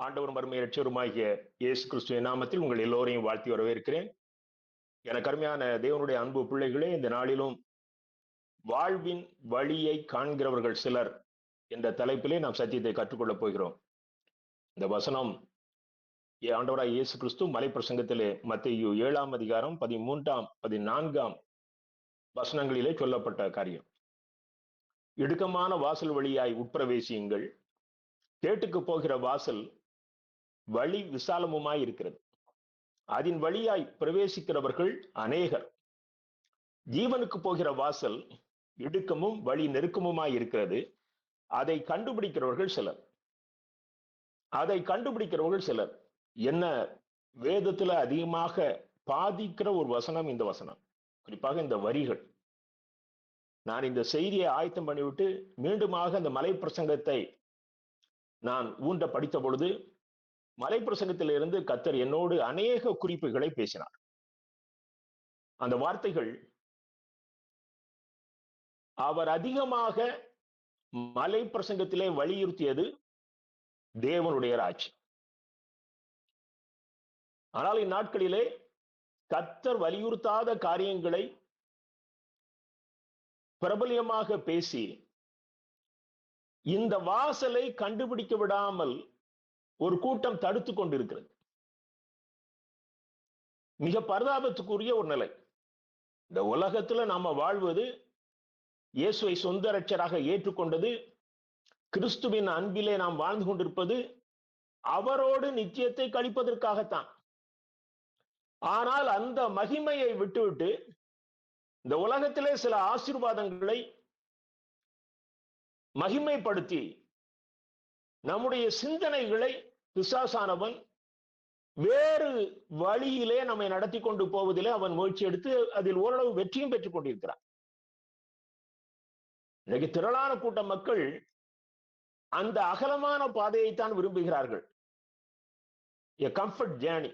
ஆண்டவரும் அருமை இரட்சகருமாகிய இயேசு கிறிஸ்துவின் நாமத்தில் உங்கள் எல்லோரையும் வாழ்த்தி வரவேற்கிறேன். எனக்கு அருமையான தேவனுடைய அன்பு பிள்ளைகளே, இந்த நாளிலும் வாழ்வின் வழியை காண்கிறவர்கள் சிலர் என்ற தலைப்பிலே நாம் சத்தியத்தை கற்றுக்கொள்ளப் போகிறோம். இந்த வசனம் ஆண்டவராய் இயேசு கிறிஸ்து மலை பிரசங்கத்திலே மத்தேயு 7ஆம் அதிகாரம் 13ஆம் 14ஆம் வசனங்களிலே சொல்லப்பட்ட காரியம். இடுக்கமான வாசல் வழியாய் உட்பிரவேசியுங்கள், கேட்டுக்கு போகிற வாசல் வழி விசாலமுமாய் இருக்கிறது, அதன் வழியாய் பிரவேசிக்கிறவர்கள் அநேகர். ஜீவனுக்கு போகிற வாசல் இடுக்கமும் வழி நெருக்கமுமாய் இருக்கிறது, அதை கண்டுபிடிக்கிறவர்கள் சிலர். என்ன வேதத்துல அதிகமாக பாதிக்கிற ஒரு வசனம் இந்த வசனம், குறிப்பாக இந்த வரிகள். நான் இந்த செய்தியை ஆயத்தம் பண்ணிவிட்டு மீண்டுமாக அந்த மலை பிரசங்கத்தை நான் ஊன்ற படித்த பொழுது, மலை பிரசங்கத்திலிருந்து கர்த்தர் என்னோடு அநேக குறிப்புகளை பேசினார். அந்த வார்த்தைகள், அவர் அதிகமாக மலை பிரசங்கத்திலே வலியுறுத்தியது தேவனுடைய ராஜ்யம். ஆனால் இந்நாட்களிலே கர்த்தர் வலியுறுத்தாத காரியங்களை பிரபலியமாக பேசி இந்த வாசலை கண்டுபிடிக்க விடாமல் ஒரு கூட்டம் தடுத்து கொண்டிருக்கிறது. மிக பரிதாபத்துக்குரிய ஒரு நிலை. இந்த உலகத்துல நாம வாழ்வது, இயேசுவை சொந்த இரட்சகராக ஏற்றுக்கொண்டது, கிறிஸ்துவின் அன்பிலே நாம் வாழ்ந்து கொண்டிருப்பது அவரோடு நித்தியத்தை கழிப்பதற்காகத்தான். ஆனால் அந்த மகிமையை விட்டுவிட்டு இந்த உலகத்திலே சில ஆசீர்வாதங்களை மகிமைப்படுத்தி நம்முடைய சிந்தனைகளை பிசாசானவன் வேறு வழியிலே நம்மை நடத்தி கொண்டு போவதிலே அவன் முயற்சி எடுத்து அதில் ஓரளவு வெற்றியும் பெற்றுக் கொண்டிருக்கிறான். இன்னைக்கு திரளான கூட்ட மக்கள் அந்த அகலமான பாதையைத்தான் விரும்புகிறார்கள். A comfort journey.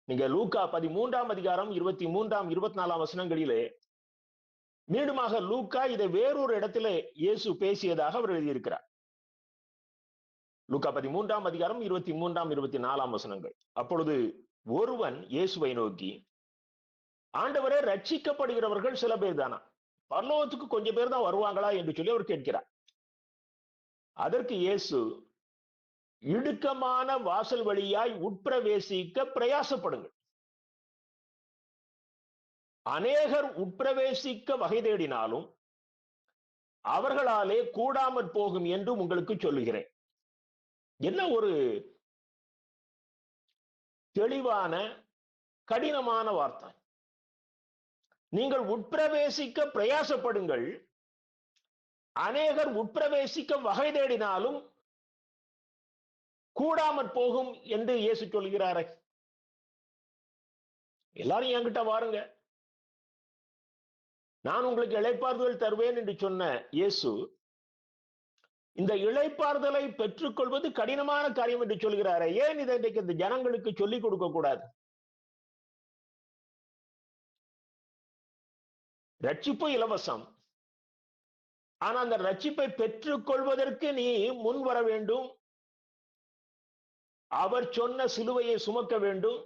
நீங்க லூக்கா 13ஆம் அதிகாரம் 23ஆம் 24ஆம் வசனங்களிலே மீண்டுமாக லூக்கா இதை வேறொரு இடத்திலே இயேசு பேசியதாக அவர் எழுதியிருக்கிறார். லூக்கா 13ஆம் அதிகாரம் 23ஆம் 24ஆம் வசனங்கள். அப்பொழுது ஒருவன் இயேசுவை நோக்கி, ஆண்டவரே, ரட்சிக்கப்படுகிறவர்கள் சில பேர் தானா? பரலோகத்துக்கு கொஞ்சம் பேர் தான் வருவாங்களா என்று சொல்லி அவர் கேட்கிறார். அதற்கு இயேசு, இடுக்கமான வாசல் வழியாய் உட்பிரவேசிக்க பிரயாசப்படுங்கள். அநேகர் உட்பிரவேசிக்க வகை தேடினாலும் அவர்களாலே கூடாமற் போகும் என்று உங்களுக்கு சொல்லுகிறேன். என்ன ஒரு தெளிவான கடினமான வார்த்தை. நீங்கள் உட்பிரவேசிக்க பிரயாசப்படுங்கள், அநேகர் உட்பிரவேசிக்க வகை தேடினாலும் கூடாமற் போகும் என்று இயேசு சொல்கிறாரே. எல்லாரும் என்கிட்ட வாருங்க, நான் உங்களுக்கு இளைப்பாறுதல் தருவேன் என்று சொன்ன இயேசு இந்த இளைப்பாறுதலை பெற்றுக்கொள்வது கடினமான காரியம் என்று சொல்கிறாரே. ஏன் இதை இன்றைக்கு இந்த ஜனங்களுக்கு சொல்லிக் கொடுக்க கூடாது? ரட்சிப்பு இலவசம். ஆனா அந்த ரட்சிப்பை பெற்றுக்கொள்வதற்கு நீ முன் வர வேண்டும். அவர் சொன்ன சிலுவையை சுமக்க வேண்டும்.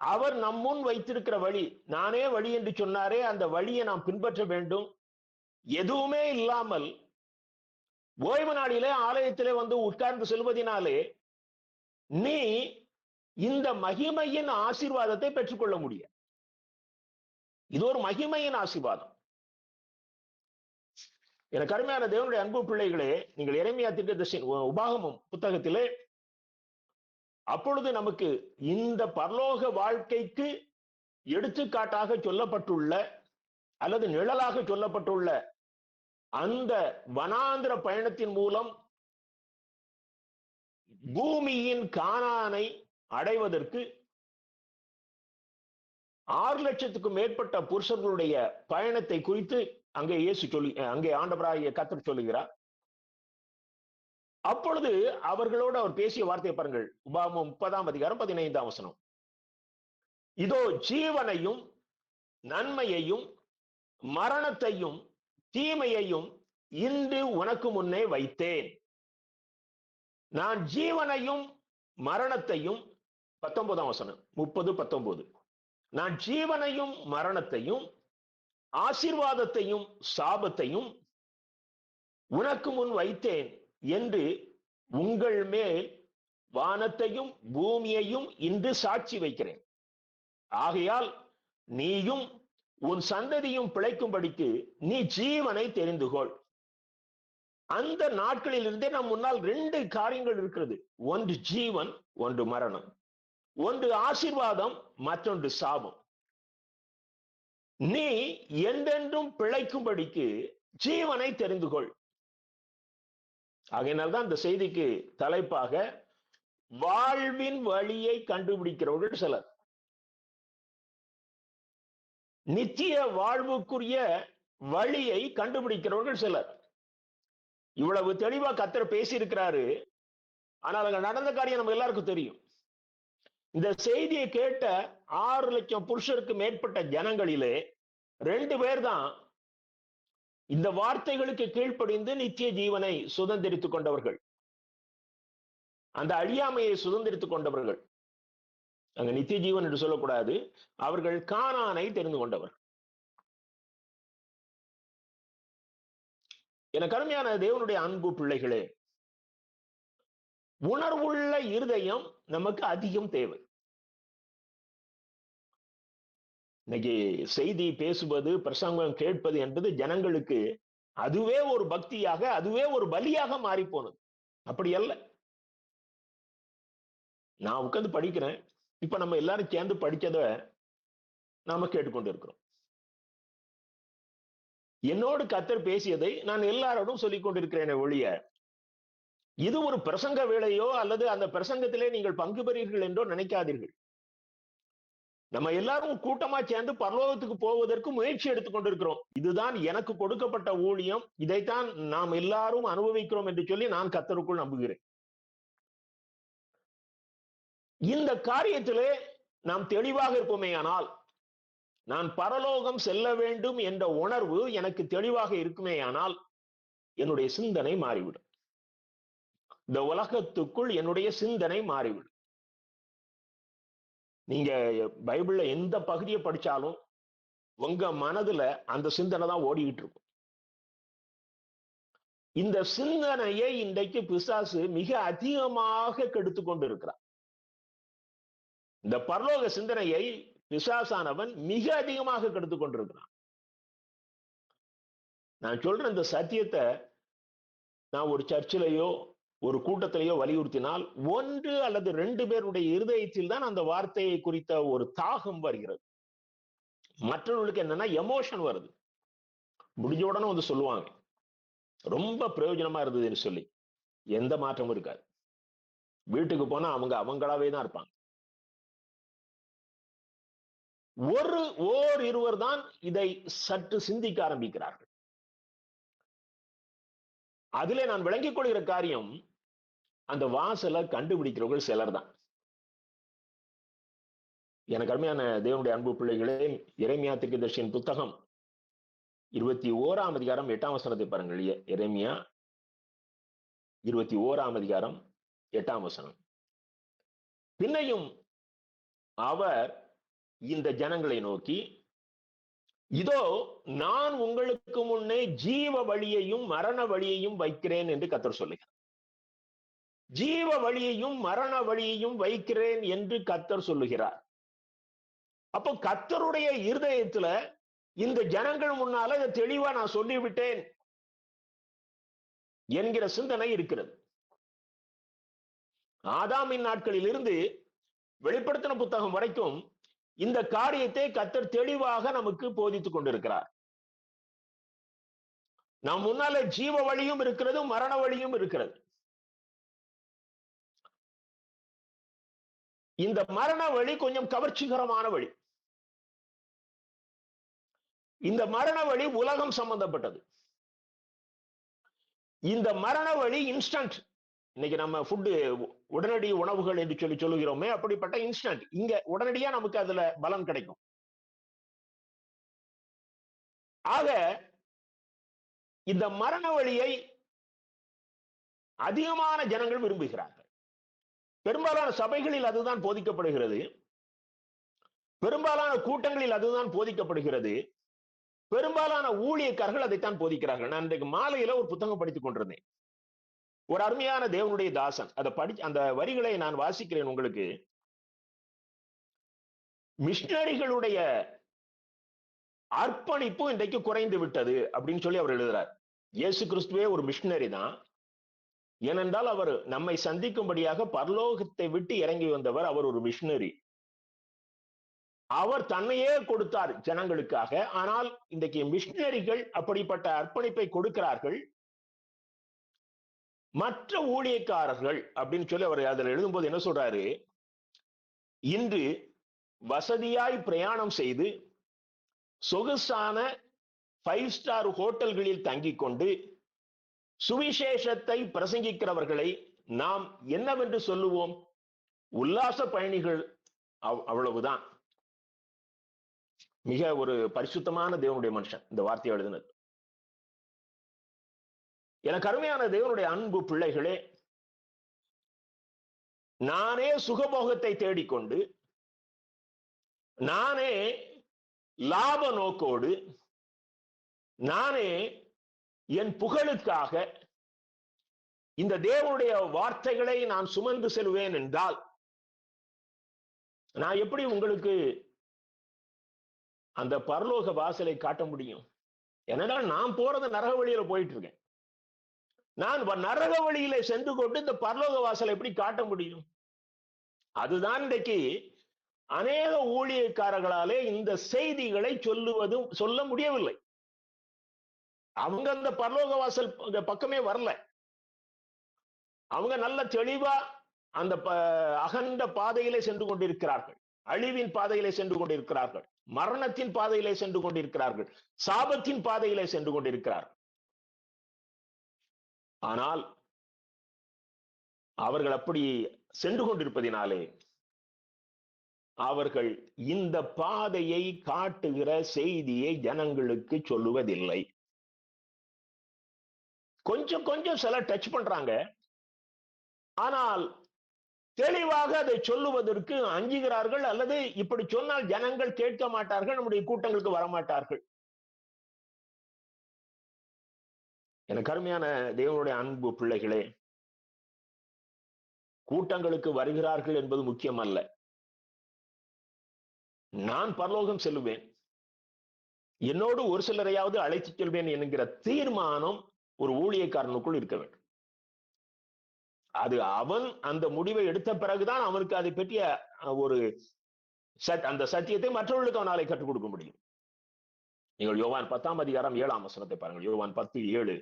அவர் நம் முன் வைத்திருக்கிற வழி, நானே வழி என்று சொன்னாரே, அந்த வழியை நாம் பின்பற்ற வேண்டும். எதுவுமே இல்லாமல் ஓய்வு நாளிலே ஆலயத்திலே வந்து உட்கார்ந்து செல்வதனாலே நீ இந்த மகிமையின் ஆசீர்வாதத்தை பெற்றுக்கொள்ள முடியும். இது ஒரு மகிமையின் ஆசீர்வாதம். எனக்கு அருமையான தேவனுடைய அன்பு பிள்ளைகளே, நீங்கள் எரேமியா தீர்க்கதரிசி உபாகமம் புத்தகத்திலே அப்பொழுது நமக்கு இந்த பரலோக வாழ்க்கைக்கு எடுத்துக்காட்டாக சொல்லப்பட்டுள்ள அல்லது நிழலாக சொல்லப்பட்டுள்ள அந்த வனாந்திர பயணத்தின் மூலம் பூமியின் கானானை அடைவதற்கு 6 லட்சத்துக்கும் மேற்பட்ட புருஷர்களுடைய பயணத்தை குறித்து அங்கே ஆண்டவராகிய கர்த்தர் சொல்லுகிறார். அப்பொழுது அவர்களோடு அவர் பேசிய வார்த்தையை பாருங்கள். உபாகமம் 30ஆம் அதிகாரம் 15ஆம் வசனம். இதோ ஜீவனையும் நன்மையையும் மரணத்தையும் தீமையையும் இன்று உனக்கு முன்னே வைத்தேன். நான் ஜீவனையும் மரணத்தையும் 19ஆம் வசனம் 30-19. நான் ஜீவனையும் மரணத்தையும் ஆசீர்வாதத்தையும் சாபத்தையும் உனக்கு முன் வைத்தேன் என்று உங்கள் மேல் வானத்தையும் பூமியையும் இன்று சாட்சி வைக்கிறேன். ஆகையால் நீயும் உன் சந்ததியும் பிழைக்கும்படிக்கு நீ ஜீவனை தெரிந்து கொள். அந்த நாட்களில் இருந்தே நம் முன்னால் 2 காரியங்கள் இருக்கிறது. ஒன்று ஜீவன், ஒன்று மரணம். ஒன்று ஆசீர்வாதம், மற்றொன்று சாபம். நீ என்றென்றும் பிழைக்கும்படிக்கு ஜீவனை தெரிந்து கொள். ஆகையினால்தான் இந்த செய்திக்கு தலைப்பாக வாழ்வின் வழியை கண்டுபிடிக்கிறவர்கள் சிலர், நித்திய வாழ்வுக்குரிய வழியை கண்டுபிடிக்கிறவர்கள் சிலர். இவ்வளவு தெளிவா கர்த்தர் பேசி இருக்கிறாரு. ஆனால் அங்க நடந்த காரியம் நம்ம எல்லாருக்கும் தெரியும். இந்த செய்தியை கேட்ட 6 லட்சம் புருஷருக்கு மேற்பட்ட ஜனங்களிலே 2 பேர் தான் இந்த வார்த்தைகளுக்கு கீழ்ப்படிந்து நித்திய ஜீவனை சுதந்திரித்துக் கொண்டவர்கள், அந்த அழியாமையை சுதந்திரித்துக் கொண்டவர்கள். அங்க நித்திய ஜீவன் என்று சொல்லக்கூடாது, அவர்கள் கானானை தெரிந்து கொண்டவர். என கருமையான தேவனுடைய அன்பு பிள்ளைகளே, உணர்வுள்ள இருதயம் நமக்கு அதிகம் தேவை. இன்னைக்கு செய்தி பேசுவது, பிரசங்கம் கேட்பது என்பது ஜனங்களுக்கு அதுவே ஒரு பக்தியாக, அதுவே ஒரு பலியாக மாறி போனது. அப்படி அல்ல. நான் உட்கார்ந்து படிக்கிறேன், இப்ப நம்ம எல்லாரும் சேர்ந்து படிச்சத நாம கேட்டுக்கொண்டு இருக்கிறோம். என்னோடு கர்த்தர் பேசியதை நான் எல்லாரோடும் சொல்லிக் கொண்டிருக்கிறேன் ஒழிய, இது ஒரு பிரசங்க வேளையோ அல்லது அந்த பிரசங்கத்திலே நீங்கள் பங்கு பெறுவீர்கள் என்றோ நினைக்காதீர்கள். நம்ம எல்லாரும் கூட்டமா சேர்ந்து பரலோகத்துக்கு போவதற்கு முயற்சி எடுத்துக் கொண்டிருக்கிறோம். இதுதான் எனக்கு கொடுக்கப்பட்ட ஊழியம், இதைத்தான் நாம் எல்லாரும் அனுபவிக்கிறோம் என்று சொல்லி நான் கர்த்தருக்குள் நம்புகிறேன். இந்த காரியத்திலே நாம் தெளிவாக இருப்போமேயானால், நான் பரலோகம் செல்ல வேண்டும் என்ற உணர்வு எனக்கு தெளிவாக இருக்குமேயானால், என்னுடைய சிந்தனை மாறிவிடும். இந்த உலகத்துக்குள் என்னுடைய சிந்தனை மாறிவிடும். நீங்க பைபிள்ல எந்த பகுதியை படிச்சாலும் உங்க மனதுல அந்த சிந்தனை தான் ஓடிக்கிட்டு இருக்கும். இந்த சிந்தனையை இன்றைக்கு பிசாசு மிக அதிகமாக கெடுத்து கொண்டு இருக்கிறார். இந்த பரலோக சிந்தனையை பிசாசானவன் மிக அதிகமாக கெடுத்து கொண்டிருக்கிறான். நான் சொல்ற இந்த சத்தியத்தை நான் ஒரு சர்ச்சிலேயோ ஒரு கூட்டத்திலேயோ வலியுறுத்தினால் 1 அல்லது 2 பேருடைய இருதயத்தில் தான் அந்த வார்த்தையை குறித்த ஒரு தாகம் வருகிறது. மற்றவர்களுக்கு என்னன்னா எமோஷன் வருது. முடிஞ்ச உடனே வந்து சொல்லுவாங்க, ரொம்ப பிரயோஜனமா இருந்ததுன்னு சொல்லி. எந்த மாற்றமும் இருக்காது. வீட்டுக்கு போனா அவங்க அவங்களாவே தான் இருப்பாங்க. இருவர் தான் இதை சற்று சிந்திக்க ஆரம்பிக்கிறார்கள். அதிலே நான் விளங்கிக் கொள்கிற காரியம், அந்த வாசலை கண்டுபிடிக்கிறவர்கள் சிலர் தான். எனக்கு அருமையான தேவனுடைய அன்பு பிள்ளைகளே, எரேமியா தீர்க்கதரிசியின் புத்தகம் 21ஆம் அதிகாரம் 8ஆம் வசனத்தை பாருங்கள். எரேமியா 21ஆம் அதிகாரம் 8ஆம் வசனம். பின்னையும் அவர் இந்த ஜனங்களை நோக்கி, இதோ நான் உங்களுக்கு முன்னே ஜீவ வழியையும் மரண வழியையும் வைக்கிறேன் என்று கர்த்தர் சொல்லுகிறார். ஜீவ வழியையும் மரண வழியையும் வைக்கிறேன் என்று கர்த்தர் சொல்லுகிறார். அப்போ கர்த்தருடைய இருதயத்துல இந்த ஜனங்கள் முன்னால இதை தெளிவா நான் சொல்லிவிட்டேன் என்கிற சிந்தனை இருக்கிறது. ஆதாமின் நாட்களில் இருந்து வெளிப்படுத்தின புத்தகம் வரைக்கும் இந்த காரியத்தை கர்த்தர் தெளிவாக நமக்கு போதித்துக் கொண்டிருக்கிறார். நம் முன்னால ஜீவ வழியும் இருக்கிறது, மரண வழியும் இருக்கிறது. இந்த மரண வழி கொஞ்சம் கவர்ச்சிகரமான வழி. இந்த மரண வழி உலகம் சம்பந்தப்பட்டது. இந்த மரண வழி இன்ஸ்டன்ட். இன்னைக்கு நம்ம ஃபுட் உடனடி உணவுகள் என்று சொல்லி சொல்லுகிறோமே, அப்படிப்பட்ட இன்ஸ்டன்ட். இங்க உடனடியா நமக்கு அதுல பலன் கிடைக்கும். ஆக இந்த மரண வழியை அதிகமான ஜனங்கள் விரும்புகிறார்கள். பெரும்பாலான சபைகளில் அதுதான் போதிக்கப்படுகிறது, பெரும்பாலான கூட்டங்களில் அதுதான் போதிக்கப்படுகிறது, பெரும்பாலான ஊழியக்காரர்கள் அதைத்தான் போதிக்கிறார்கள். நான் இன்றைக்கு மாலையில ஒரு புத்தகம் படித்துக் கொண்டிருந்தேன். ஒரு அருமையான தேவனுடைய தாசன் அதை அந்த வரிகளை நான் வாசிக்கிறேன் உங்களுக்கு. மிஷனரிகளுடைய அர்ப்பணிப்பு இன்றைக்கு குறைந்து விட்டது அப்படின்னு சொல்லி அவர் எழுதுறார். இயேசு கிறிஸ்துவே ஒரு மிஷனரி தான். ஏனென்றால் அவர் நம்மை சந்திக்கும்படியாக பரலோகத்தை விட்டு இறங்கி வந்தவர். அவர் ஒரு மிஷனரி. அவர் தன்னையே கொடுத்தார் ஜனங்களுக்காக. ஆனால் இன்றைக்கு மிஷனரிகள் அப்படிப்பட்ட அர்ப்பணிப்பை கொடுக்கிறார்கள். மற்ற ஊழியக்காரர்கள் அப்படின்னு சொல்லி அவர் அதில் எழுதும்போது என்ன சொல்றாரு, இன்று வசதியாய் பிரயாணம் செய்து சொகுசான 5 ஸ்டார் ஹோட்டல்களில் தங்கிக் கொண்டு சுவிசேஷத்தை பிரசங்கிக்கிறவர்களை நாம் என்னவென்று சொல்லுவோம்? உல்லாச பயணிகள். அவ்வளவுதான். மிக ஒரு பரிசுத்தமான தேவனுடைய மனுஷன் இந்த வார்த்தையை எழுதினது. எனக்கு அருமையான தேவனுடைய அன்பு பிள்ளைகளே, நானே சுகபோகத்தை தேடிக்கொண்டு, நானே லாப நோக்கோடு, நானே என் புகழுக்காக இந்த தேவனுடைய வார்த்தைகளை நான் சுமந்து செல்வேன் என்றால், நான் எப்படி உங்களுக்கு அந்த பரலோக வாசலை காட்ட முடியும்? ஏனென்றால் நான் போறது நரக வழியில போயிட்டு இருக்கேன். நான் நரக வழியில சென்று கொண்டு இந்த பரலோக வாசலை எப்படி காட்ட முடியும்? அதுதான் இன்றைக்கு அநேக ஊழியக்காரர்களாலே இந்த செய்திகளை சொல்ல முடியவில்லை. அவங்க அந்த பரலோக வாசல் பக்கமே வரல. அவங்க நல்ல தெளிவா அந்த அகண்ட பாதையிலே சென்று கொண்டிருக்கிறார்கள், அழிவின் பாதையிலே சென்று கொண்டிருக்கிறார்கள், மரணத்தின் பாதையிலே சென்று கொண்டிருக்கிறார்கள், சாபத்தின் பாதையிலே சென்று கொண்டிருக்கிறார்கள். ஆனால் அவர்கள் அப்படி சென்று கொண்டிருப்பதினாலே அவர்கள் இந்த பாதையை காட்டுகிற செய்தியை ஜனங்களுக்கு சொல்லுவதில்லை. கொஞ்சம் கொஞ்சம் சில டச் பண்றாங்க, ஆனால் தெளிவாக அதை சொல்லுவதற்கு அஞ்சுகிறார்கள். அல்லது இப்படி சொன்னால் ஜனங்கள் கேட்க மாட்டார்கள், நம்முடைய கூட்டங்களுக்கு வரமாட்டார்கள். எனக்கு அருமையான தேவனுடைய அன்பு பிள்ளைகளே, கூட்டங்களுக்கு வருகிறார்கள் என்பது முக்கியம் அல்ல. நான் பரலோகம் செல்லுவேன், என்னோடு ஒரு சிலரையாவது அழைத்து செல்வேன் என்கிற தீர்மானம் ஒரு ஊழியக்காரனுக்குள் இருக்க வேண்டும். அது அவன் அந்த முடிவை எடுத்த பிறகுதான் அவனுக்கு அதை பற்றிய ஒரு அந்த சத்தியத்தை மற்றவர்களுக்கு அவனாலே கற்றுக் கொடுக்க முடியும். நீங்கள் யோவான் 10ஆம் அதிகாரம் 7ஆம் வசனத்தை பாருங்கள். யோவான் 10:7.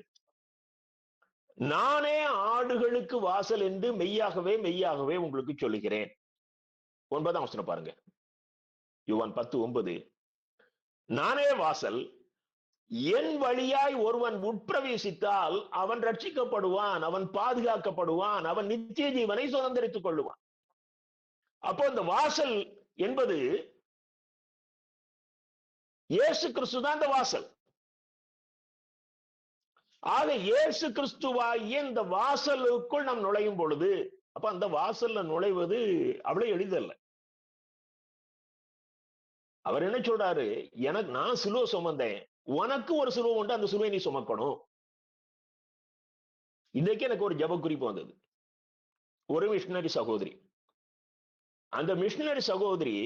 நானே ஆடுகளுக்கு வாசல் என்று மெய்யாகவே மெய்யாகவே உங்களுக்கு சொல்லுகிறேன். 9ஆம் வசனம் பாருங்க. யோவான் 10:9. நானே வாசல், என் வழியாய் ஒருவன் உட்பிரவேசித்தால் அவன் ரட்சிக்கப்படுவான், அவன் பாதுகாக்கப்படுவான், அவன் நித்திய ஜீவனை சுதந்திரித்துக் கொள்ளுவான். அப்போ இந்த வாசல் என்பது இயேசு கிறிஸ்து தான் இந்த வாசல். ஆக இயேசு கிறிஸ்துவாகிய இந்த வாசலுக்குள் நாம் நுழையும் பொழுது, அப்ப அந்த வாசல்ல நுழைவது அவ்வளவு எளிதல்ல. அவர் என்ன சொல்றாரு, எனக்கு நான் சிலுவை சுமந்தேன், உனக்கு ஒரு சிலுவை உண்டு, அந்த சிலுவை நீ சுமக்கணும். இன்றைக்கு எனக்கு ஒரு ஜெப குறிப்பு வந்தது. ஒரு மிஷனரி சகோதரி, அந்த மிஷனரி சகோதரி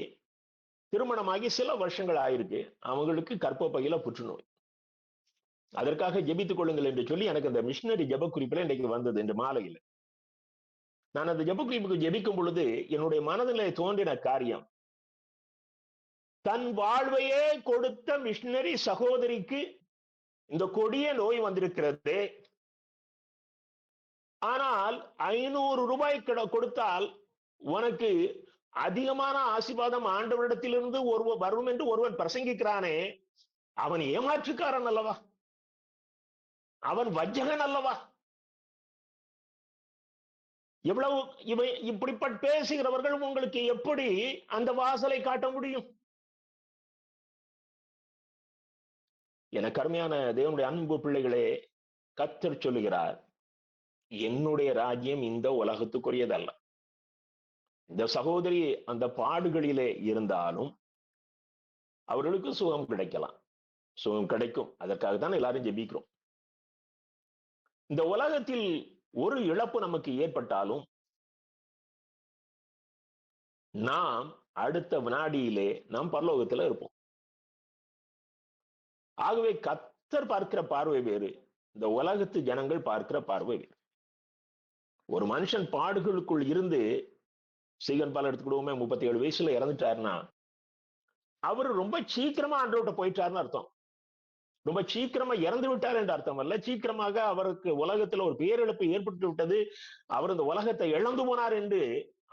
திருமணமாகி சில வருஷங்கள் ஆயிருக்கு. அவங்களுக்கு கர்ப்பப்பையில புற்றுநோய். அதற்காக ஜெபித்துக் கொள்ளுங்கள் என்று சொல்லி எனக்கு அந்த மிஷனரி ஜெப குறிப்பில் இன்றைக்கு வந்தது இந்த மாலையில். நான் அந்த ஜெப குறிப்புக்கு ஜெபிக்கும் பொழுது என்னுடைய மனதிலே தோன்றின காரியம், தன் வாழ்வையே கொடுத்த மிஷனரி சகோதரிக்கு இந்த கொடிய நோய் வந்திருக்கிறது. ஆனால் 500 ரூபாய் கொடுத்தால் உனக்கு அதிகமான ஆசீர்வாதம் ஆண்டவரிடத்திலிருந்து வரும் என்று ஒருவன் பிரசங்கிக்கிறானே, அவன் ஏமாற்றுக்காரன் அல்லவா, அவன் வஞ்சகன் அல்லவா? எவ்வளவு இப்படிப்பட்ட பேசுகிறவர்கள் உங்களுக்கு எப்படி அந்த வாசலை காட்ட முடியும்? எனக்கு அருமையான தேவனுடைய அன்பு பிள்ளைகளே, கர்த்தர் சொல்லுகிறார், என்னுடைய ராஜ்யம் இந்த உலகத்துக்குரியதல்ல. இந்த சகோதரி அந்த பாடுகளிலே இருந்தாலும் அவர்களுக்கு சுகம் கிடைக்கலாம், சுகம் கிடைக்கும். அதற்காக தான் எல்லாரும் ஜெபிக்கிறோம். இந்த உலகத்தில் ஒரு இழப்பு நமக்கு ஏற்பட்டாலும் நாம் அடுத்த வினாடியிலே நாம் பரலோகத்தில் இருப்போம். ஆகவே கர்த்தர் பார்க்கிற பார்வை வேறு, இந்த உலகத்து ஜனங்கள் பார்க்கிற பார்வை வேறு. ஒரு மனுஷன் பாடுகளுக்குள் இருந்து, சீகன் பால் எடுத்துக்கிடுவோமே, 37 வயசுல இறந்துட்டாருன்னா அவர் ரொம்ப சீக்கிரமா ஆண்டவர்கிட்ட போயிட்டாருன்னு அர்த்தம். ரொம்ப சீக்கிரமா இறந்து விட்டார் என்ற அர்த்தம் அல்ல. சீக்கிரமாக அவருக்கு உலகத்துல ஒரு பேரிழப்பு ஏற்பட்டு விட்டது, அவர் இந்த உலகத்தை இழந்து போனார் என்று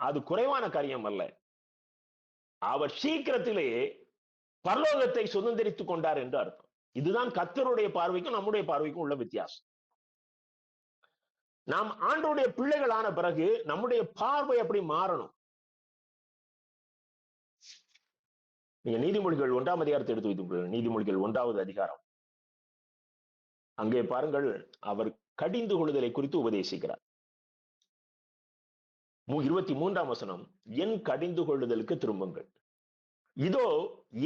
அது குறைவான காரியம் அல்ல. அவர் சீக்கிரத்திலே பரலோகத்தை சுதந்திரித்துக் கொண்டார் என்று அர்த்தம். இதுதான் கர்த்தருடைய பார்வைக்கும் நம்முடைய பார்வைக்கும் உள்ள வித்தியாசம். நாம் ஆண்டவருடைய பிள்ளைகளான பிறகு நம்முடைய பார்வை அப்படி மாறணும். நீங்க நீதிமொழிகள் 1ஆம் அதிகாரத்தை எடுத்து வைத்துக் நீதிமொழிகள் 1வது அதிகாரம், அங்கே பாருங்கள், அவர் கடிந்து கொள்ளுதலை குறித்து உபதேசிக்கிறார். 23ஆம் வசனம், என் கடிந்து கொள்ளுதலுக்கு திரும்புங்கள், இதோ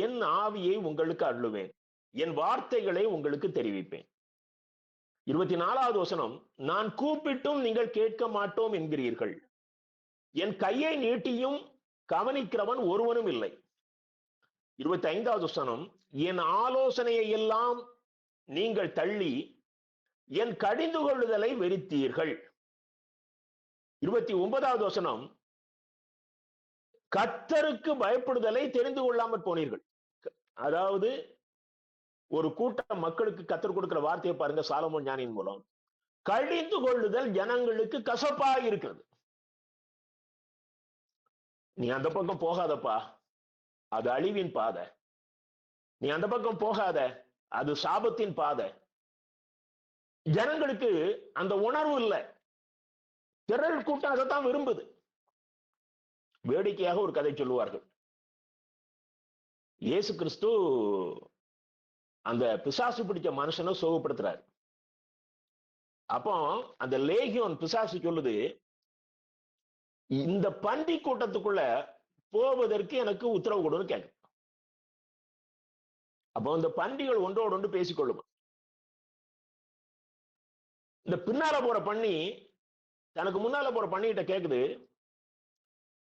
என் ஆவியை உங்களுக்கு அருளுவேன், என் வார்த்தைகளை உங்களுக்கு தெரிவிப்பேன். 24வது வசனம், நான் கூப்பிட்டும் நீங்கள் கேட்க மாட்டோம் என்கிறீர்கள், என் கையை நீட்டியும் கவனிக்கிறவன் ஒருவனும் இல்லை. 25வது வசனம், என் ஆலோசனையை எல்லாம் நீங்கள் தள்ளி என் கடிந்து கொள்ளுதலை வெறுத்தீர்கள். 29வது வசனம், கர்த்தருக்கு பயப்படுதலை தெரிந்து கொள்ளாமற் போனீர்கள். அதாவது ஒரு கூட்டம் மக்களுக்கு கர்த்தர் கொடுக்கிற வார்த்தையை பாருங்க, சாலமோன் ஞானியின் மூலம், கடிந்து கொள்ளுதல் ஜனங்களுக்கு கசப்பா இருக்கிறது. நீ அந்த பக்கம் போகாதப்பா, அது அழிவின் பாதை. நீ அந்த பக்கம் போகாத, அது சாபத்தின் பாதை. ஜனங்களுக்கு அந்த உணர்வு இல்லை. திரள் கூட்டம் அதைத்தான் விரும்புது. வேடிக்கையாக ஒரு கதை சொல்லுவார்கள். இயேசு கிறிஸ்து அந்த பிசாசு பிடிச்ச மனுஷனை சோகப்படுத்துறாரு. அப்போ அந்த லேகியோன் பிசாசு சொல்லுது, இந்த பன்றி கூட்டத்துக்குள்ள போவதற்கு எனக்கு உத்தரவு கொடுன்னு கேட்க. அப்போ இந்த பன்றிகள் ஒன்றோடு ஒன்று பேசிக்கொள்ளும். இந்த பின்னால போற பண்ணி தனக்கு முன்னால போற பண்ணிகிட்ட கேக்குது,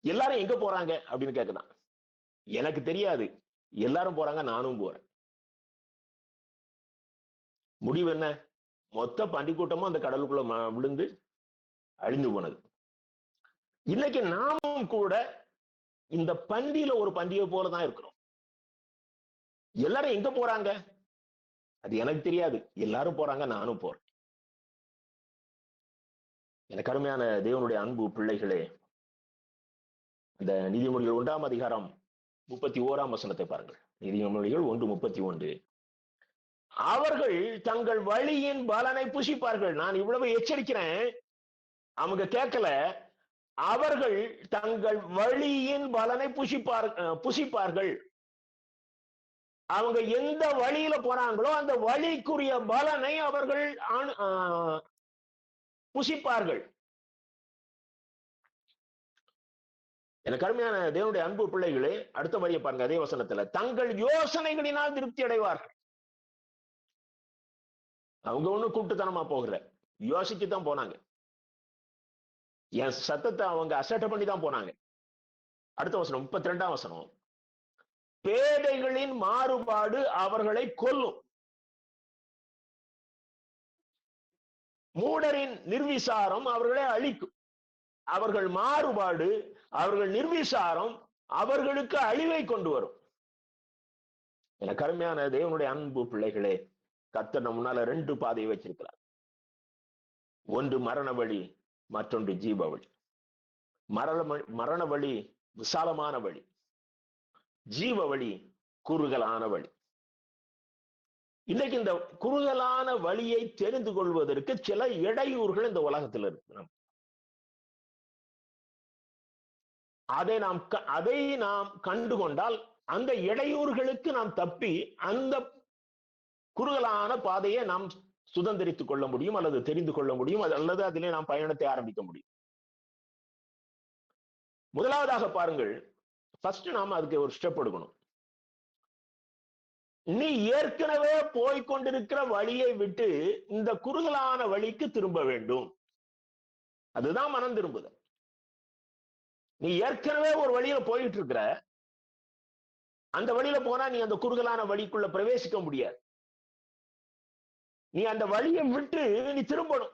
எல்லாரும் எங்க போறாங்க அப்படின்னு கேக்குதான். எனக்கு தெரியாது, எல்லாரும் போறாங்க, நானும் போறேன். முடிவு என்ன? மொத்த பன்றி கூட்டமும் அந்த கடலுக்குள்ள விழுந்து அழிந்து போனது. இன்னைக்கு நாமும் கூட இந்த பன்றியில ஒரு பன்றியை போலதான் இருக்கிறோம். எல்லாரும் எங்க போறாங்க அது எனக்கு தெரியாது, எல்லாரும் போறாங்க, நானும் போறேன். எனக்கு அருமையான தேவனுடைய அன்பு பிள்ளைகளே, இந்த நீதிமொழிகள் 1ஆம் அதிகாரம் 31ஆம் வசனத்தை பாருங்கள். நீதிமொழிகள் 1:31, அவர்கள் தங்கள் வழியின் பலனை புசிப்பார்கள். நான் இவ்வளவு எச்சரிக்கிறேன், அவங்க கேட்கல. அவர்கள் தங்கள் வழியின் பலனை புசிப்பார்கள். அவங்க எந்த வழியில போறாங்களோ அந்த வழிக்குரிய பலனை அவர்கள் புசிப்பார்கள். எனக்கு அருமையான தேவனுடைய அன்பு பிள்ளைகளே, அடுத்த வரியை பாருங்க, அதே வசனத்துல, தங்கள் யோசனைகளினால் திருப்தி அடைவார்கள். அவங்க ஒண்ணு கூட்டுத்தனமா போகல, யோசிச்சுதான் போனாங்க. என் சத்தத்தை அவங்க அசட்டை பண்ணி தான் போனாங்க. அடுத்த வசனம் 32ஆம் வசனம், பேதைகளின் மாறுபாடு அவர்களை கொல்லும், மூடரின் நிர்விசாரம் அவர்களை அழிக்கும். அவர்கள் மாறுபாடு, அவர்கள் நிர்விசாரம் அவர்களுக்கு அழிவை கொண்டு வரும். எனக்கு அருமையான தேவனுடைய அன்பு பிள்ளைகளே, கர்த்தர் நம்ம முன்னால 2 பாதையை வச்சிருக்கிறார். ஒன்று மரண வழி, மற்றொன்று ஜீவ வழி. மரண வழி விசாலமான வழி, ஜீவ வழி குறுகலான வழி. இன்னைக்கு இந்த குறுகலான வழியை தெரிந்து கொள்வதற்கு சில இடையூறுகள் இந்த உலகத்தில் இருக்கு. அதை நாம் கண்டுகொண்டால் அந்த இடையூறுகளுக்கு நாம் தப்பி அந்த குறுகலான பாதையை நாம் சுதந்திரித்துக் கொள்ள முடியும், அல்லது தெரிந்து கொள்ள முடியும், அல்லது அதிலே நாம் பயணத்தை ஆரம்பிக்க முடியும். முதலாவதாக பாருங்கள், ஃபர்ஸ்ட் நாம அதுக்கு ஒரு ஸ்டெப் எடுக்கணும். நீ ஏற்கனவே போய்கொண்டிருக்கிற வழியை விட்டு இந்த குறுகலான வழிக்கு திரும்ப வேண்டும். அதுதான் மனம் திரும்புதல். நீ ஏற்கனவே ஒரு வழியில போயிட்டு இருக்கிற, அந்த வழியில போனா நீ அந்த குறுகலான வழிக்குள்ள பிரவேசிக்க முடியாது. நீ அந்த வழியை விட்டு நீ திரும்பணும்.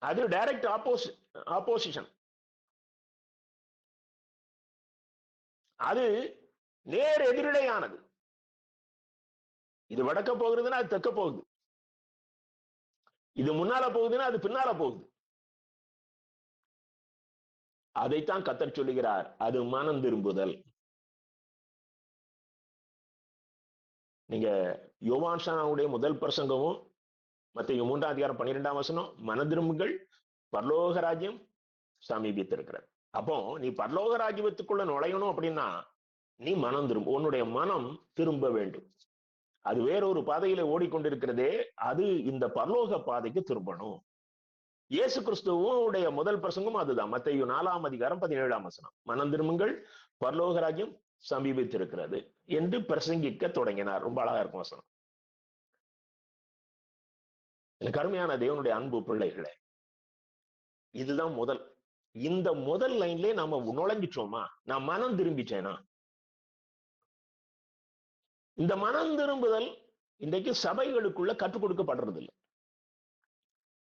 அது டைரக்ட் ஆப்போசிஷன். அது நேர் எதிரிடையானது. இது வடக்க போகிறதுன்னா அது தெற்க போகுது, இது முன்னால போகுதுன்னா அது பின்னால போகுது. அதைத்தான் கர்த்தர் சொல்லுகிறார், அது மனம் திரும்புதல். நீங்க யோவான் ஸ்நானனுடைய முதல் பிரசங்கமும் மத்தேயு 3ஆம் அதிகாரம் 12ஆம் வசனம், மனம் திரும்புங்கள், பரலோக ராஜ்யம் சமீபித்திருக்கிறது. அப்போ நீ பரலோக ராஜ்யத்துக்குள்ள நுழையணும் அப்படின்னா நீ மனம் திரும்ப, உன்னுடைய மனம் திரும்ப வேண்டும். அது வேறொரு பாதையில ஓடிக்கொண்டிருக்கிறதே, அது இந்த பரலோக பாதைக்கு திரும்பணும். இயேசு கிறிஸ்துவோடைய முதல் பிரசங்கம் அதுதான். மத்தேயு 4ஆம் அதிகாரம் 17ஆம் வசனம், மனம் திரும்புங்கள், பரலோக ராஜ்யம் சமீபித்திருக்கிறது என்று பிரசங்கிக்க தொடங்கினார். ரொம்ப அழகா இருக்கும் வசனம். எனக்கு அருமையான தேவனுடைய அன்பு பிள்ளைகளே, இதுதான் முதல். இந்த முதல் லைன்லயே நாம நுழைஞ்சிட்டோமா, நான் மனம் திரும்பிச்சேனா? இந்த மனம் திரும்புதல் இன்றைக்கு சபைகளுக்குள்ள கற்றுக் கொடுக்கப்படுறது இல்லை.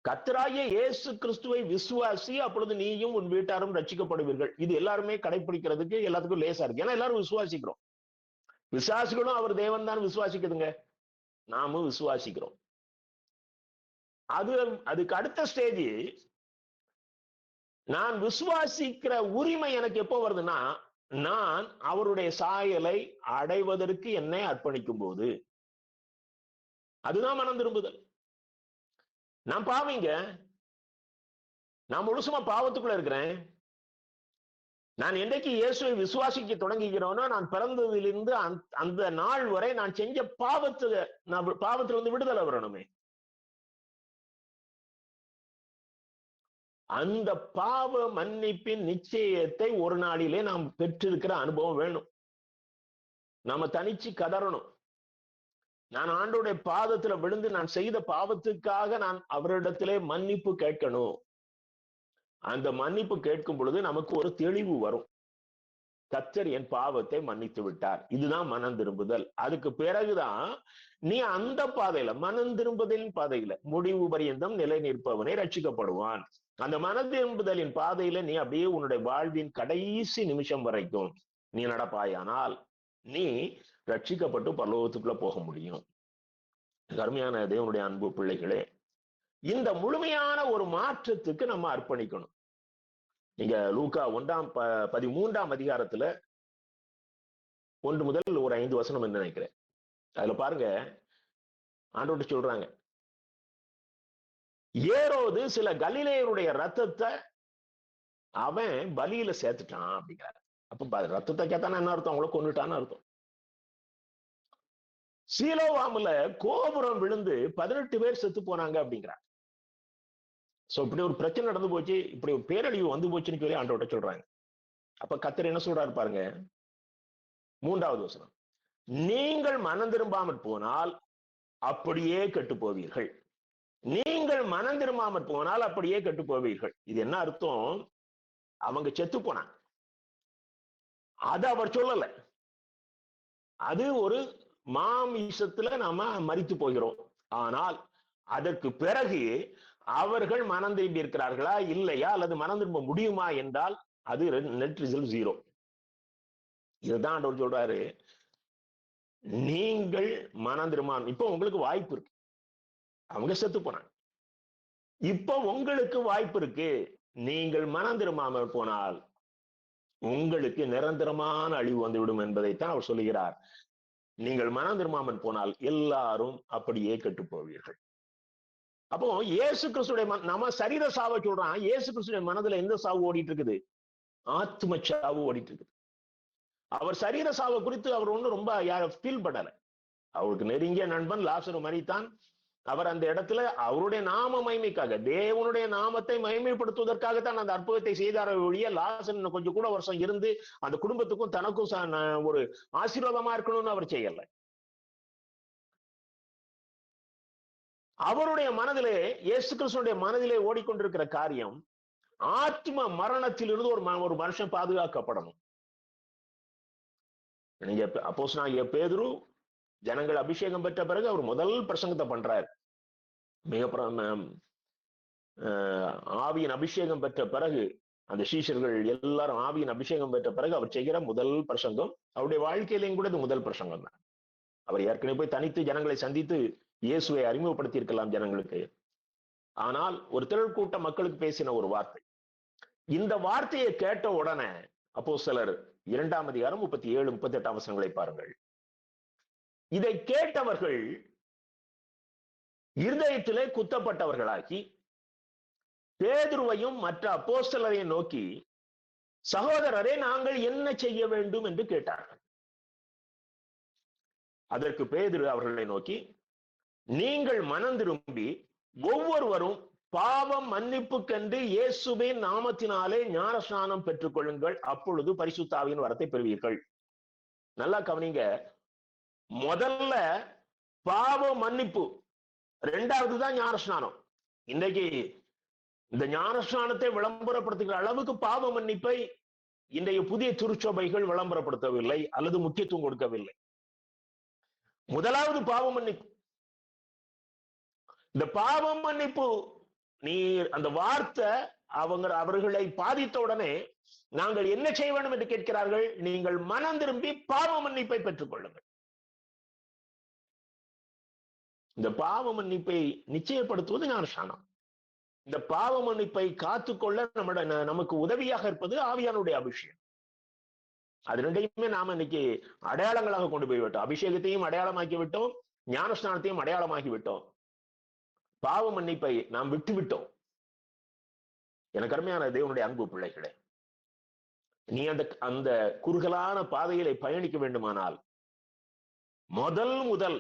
கர்த்தராகிய இயேசு கிறிஸ்துவை விசுவாசி, அப்பொழுது நீயும் உன் வீட்டாரும் ரட்சிக்கப்படுவீர்கள். இது எல்லாருமே கடைபிடிக்கிறதுக்கு எல்லாத்துக்கும் லேசா இருக்கு. ஏன்னா எல்லாரும் விசுவாசிக்கிறோம். விசுவாசிகளும் அவர் தேவன் தான் விசுவாசிக்குதுங்க, நாமும் விசுவாசிக்கிறோம். அதுக்கு அடுத்த ஸ்டேஜ், நான் விசுவாசிக்கிற உரிமை எனக்கு எப்போ வருதுன்னா, நான் அவருடைய சாயலை அடைவதற்கு என்னை அர்ப்பணிக்கும் போது. அதுதான் மனம் திரும்புதல். நான் பாவிங்க, நான் முழுசுமா பாவத்துக்குள்ள இருக்கிறேன். நான் என்றைக்கு இயேசுவை விசுவாசிக்க தொடங்குகிறோனோ, நான் பிறந்ததிலிருந்து அந்த நாள் வரை நான் செஞ்ச பாவத்திலிருந்து விடுதலை வரணுமே. அந்த பாவ மன்னிப்பின் நிச்சயத்தை ஒரு நாளிலே நாம் பெற்றிருக்கிற அனுபவம் வேணும். நாம தனிச்சு கதறணும். நான் ஆண்டவருடைய பாதத்துல விழுந்து நான் செய்த பாவத்துக்காக நான் அவரிடத்திலே மன்னிப்பு கேட்கணும். அந்த மன்னிப்பு கேட்கும் பொழுது நமக்கு ஒரு தெளிவு வரும். கர்த்தர் என் பாவத்தை மன்னித்து விட்டார். இதுதான் மனம் திரும்புதல். அதுக்கு பிறகுதான் நீ அந்த பாதையில, மனம் திரும்புதலின் பாதையில முடிவு பரியந்தம் நிலை நிற்பவனே ரட்சிக்கப்படுவான். அந்த மனம் திரும்புதலின் பாதையில நீ அப்படியே உன்னுடைய வாழ்வின் கடைசி நிமிஷம் வரைக்கும் நீ நடப்பாயானால் நீ ரட்சிக்கப்பட்டு பரலோகத்துக்குள்ள போக முடியும். அருமையான தேவனுடைய அன்பு பிள்ளைகளே, இந்த முழுமையான ஒரு மாற்றத்துக்கு நம்ம அர்ப்பணிக்கணும். நீங்க லூக்கா 13ஆம் அதிகாரத்துல 1 முதல் ஒரு 5 வசனம் என்று நினைக்கிறேன். அதுல பாருங்க, ஆண்டவர்ட்ட சொல்றாங்க, ஏரோது சில கலிலேயருடைய ரத்தத்தை அவன் பலியில சேர்த்துட்டான் அப்படிங்கிறார். அப்ப ரத்தத்தை கேட்டானா என்ன அர்த்தம்? அவங்கள கொன்னுட்டான்னு அர்த்தம். சீலோவாமுல கோபுரம் விழுந்து 18 பேர் செத்து போனாங்க அப்படிங்கிறார். சோ இப்படி ஒரு பிரச்சனை நடந்து போச்சு, இப்படி ஒரு பேரழிவு வந்து போச்சுன்னு சொல்லி ஆண்டவர்ட்ட சொல்றாங்க. அப்ப கர்த்தர் என்ன சொல்றாரு பாருங்க, 3வது வசனம், நீங்கள் மனம் திரும்பாமற் போனால் அப்படியே கெட்டு போவீர்கள். நீங்கள் மனம் திரும்பாமற் போனால் அப்படியே கெட்டு போவீர்கள். இது என்ன அர்த்தம்? அவங்க செத்து போனாங்க, அது அவர் சொல்லல. அது ஒரு மாமிசத்துல நாம மரித்து போகிறோம். ஆனால் அதற்கு பிறகு அவர்கள் மனம் திரும்பி இருக்கிறார்களா இல்லையா, அல்லது மனம் திரும்ப முடியுமா என்றால் அது நெட் ரிசல்ட் 0. இதுதான் ஆண்டவர் சொல்றாரு, நீங்கள் மனம் திரும்ப, இப்போ உங்களுக்கு வாய்ப்பு இருக்கு. அவங்க செத்து போனாங்க, இப்போ உங்களுக்கு வாய்ப்பு இருக்கு. நீங்கள் மனம் திரும்பாமல் போனால் உங்களுக்கு நிரந்தரமான அழிவு வந்துவிடும் என்பதைத்தான் அவர் சொல்லுகிறார். நீங்கள் மனம் திரும்பாமல் போனால் எல்லாரும் அப்படியே கெட்டு போவீர்கள். அப்போ இயேசு கிறிஸ்துடைய நம்ம சரீர சாவை சொல்றான், இயேசு கிறிஸ்துடைய மனதுல எந்த சாவு ஓடிட்டு இருக்குது? ஆத்ம சாவு ஓடிட்டு இருக்குது. அவர் சரீர சாவை குறித்து அவர் ஒன்றும் ரொம்ப ஃபீல் பண்ணல. அவருக்கு நெருங்கிய நண்பன் லாசரு மரித்தான், அவர் அந்த இடத்துல அவருடைய நாம மகிமைக்காக, தேவனுடைய நாமத்தை மகிமைப்படுத்துவதற்காகத்தான் அந்த அற்புதத்தை செய்தார ஒழிய, லாசர் கொஞ்சம் கூட வருஷம் இருந்து அந்த குடும்பத்துக்கும் தனக்கும் ஒரு ஆசீர்வாதமா இருக்கணும்னு அவர் செய்யல. அவருடைய மனதிலே, இயேசு கிறிஸ்துடைய மனதிலே ஓடிக்கொண்டிருக்கிற காரியம், ஆத்ம மரணத்திலிருந்து ஒரு மனுஷன் பாதுகாக்கப்படணும். நீங்க அப்போஸ்தலனாகிய பேதுரு ஜனங்கள் அபிஷேகம் பெற்ற பிறகு அவர் முதல் பிரசங்கத்தை பண்றார். மிக ஆவியின் அபிஷேகம் பெற்ற பிறகு அந்த சீஷர்கள் எல்லாரும் ஆவியின் அபிஷேகம் பெற்ற பிறகு அவர் செய்கிற முதல் பிரசங்கம், அவருடைய வாழ்க்கையிலையும் கூட இது முதல் பிரசங்கம் தான். அவர் ஏற்கனவே போய் தனித்து ஜனங்களை சந்தித்து இயேசுவை அறிமுகப்படுத்தி இருக்கலாம் ஜனங்களுக்கு. ஆனால் ஒரு திரள் கூட்ட மக்களுக்கு பேசின ஒரு வார்த்தை, இந்த வார்த்தையை கேட்ட உடனே அப்போஸ்தலர் 2ஆம் அதிகாரம் 37, 38 வசனங்களை பாருங்கள். இதை கேட்டவர்கள் இருதயத்திலே குத்தப்பட்டவர்களாகி பேதுருவையும் மற்ற அப்போஸ்தலரையும் நோக்கி, சகோதரரே, நாங்கள் என்ன செய்ய வேண்டும் என்று கேட்டார்கள். அதற்கு பேதுரு அவர்களை நோக்கி, நீங்கள் மனம் திரும்பி ஒவ்வொருவரும் பாவம் மன்னிப்புக்கென்று இயேசுவின் நாமத்தினாலே ஞானஸ்நானம் பெற்றுக் கொள்ளுங்கள், அப்பொழுது பரிசுத்த ஆவியின் வரத்தை பெறுவீர்கள். நல்லா கவனிங்க, முதல்ல பாவ மன்னிப்பு, இரண்டாவது தான் ஞானஸ்நானம். இன்றைக்கு இந்த ஞானஸ்நானத்தை விளம்பரப்படுத்துகிற அளவுக்கு பாவ மன்னிப்பை இன்றைய புதிய திருச்சபைகள் விளம்பரப்படுத்தவில்லை அல்லது முக்கியத்துவம் கொடுக்கவில்லை. முதலாவது பாவ மன்னிப்பு. இந்த பாவ மன்னிப்பு, நீ அந்த வார்த்தை அவர்களை பாதித்த உடனே நாங்கள் என்ன செய்ய வேண்டும் என்று கேட்கிறார்கள். நீங்கள் மனம் திரும்பி பாவ மன்னிப்பை பெற்றுக் கொள்ளுங்கள். இந்த பாவ மன்னிப்பை நிச்சயப்படுத்துவது ஞானஸ்நானம். இந்த பாவ மன்னிப்பை காத்துக்கொள்ள நமக்கு உதவியாக இருப்பது ஆவியானுடைய அபிஷேகம். அது ரெண்டையுமே நாம இன்னைக்கு அடையாளங்களாக கொண்டு போய் விட்டோம். அபிஷேகத்தையும் அடையாளமாக்கி விட்டோம், ஞானஸ்நானத்தையும் அடையாளமாக்கி விட்டோம். பாவ மன்னிப்பை நாம் விட்டு விட்டோம். எனக்கு அருமையான தேவனுடைய அன்பு பிள்ளைகளே, நீ அந்த குறுகலான பாதையிலே பயணிக்க வேண்டுமானால் முதல்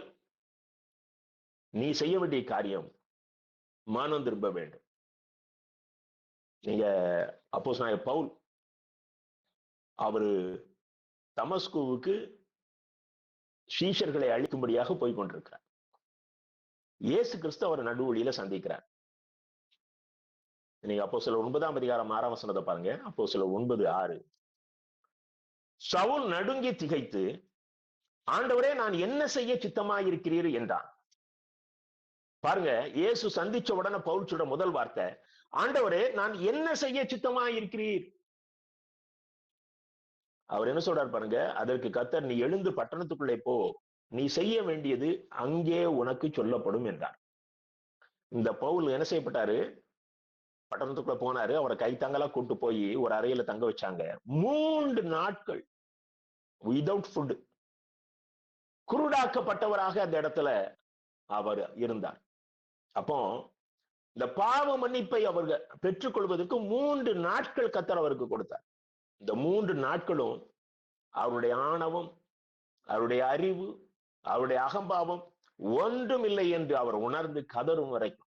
நீ செய்ய வேண்டிய காரியம் மனம் திரும்ப வேண்டும். நீங்க அப்போஸ்தலனாகிய பவுல், அவரு தமஸ்குவுக்கு சீஷர்களை அழிக்கும்படியாக போய் கொண்டிருக்கிறார். இயேசு கிறிஸ்து அவர் நடுவழியில சந்திக்கிறார். நீங்க அப்போஸ்தலர் 9ஆம் அதிகாரம் 6ஆம் வசனத்தை பாருங்க. அப்போஸ்தலர் 9:6. சவுல் நடுங்கி திகைத்து, ஆண்டவரே, நான் என்ன செய்ய சித்தமாயிருக்கிறீர் என்றான். பாருங்க, இயேசு சந்திச்ச உடனே பவுல் சொல்ற முதல் வார்த்தை, ஆண்டவரே, நான் என்ன செய்ய சித்தமாயிருக்கிறீர். அவர் என்ன சொல்றார் பாருங்க, அதற்கு கர்த்தர், நீ எழுந்து பட்டணத்துக்குள்ளே போ, நீ செய்ய வேண்டியது அங்கே உனக்கு சொல்லப்படும் என்றார். இந்த பவுல் என்ன செய்யப்பட்டாரு, பட்டணத்துக்குள்ள போனாரு. அவரை கைத்தாங்களா கூட்டு போய் ஒரு அறையில தங்க வச்சாங்க. 3 நாட்கள் விதவுட் ஃபுட், குருடாக்கப்பட்டவராக அந்த இடத்துல அவர் இருந்தார். அப்போ இந்த பாவ மன்னிப்பை அவர்கள் பெற்றுக்கொள்வதற்கு 3 நாட்கள் கர்த்தர் அவருக்கு கொடுத்தார். இந்த 3 நாட்களும் அவருடைய ஆணவம், அவருடைய அறிவு, அவருடைய அகம்பாவம் ஒன்றும் இல்லை என்று அவர் உணர்ந்து கதறும் வரைக்கும்,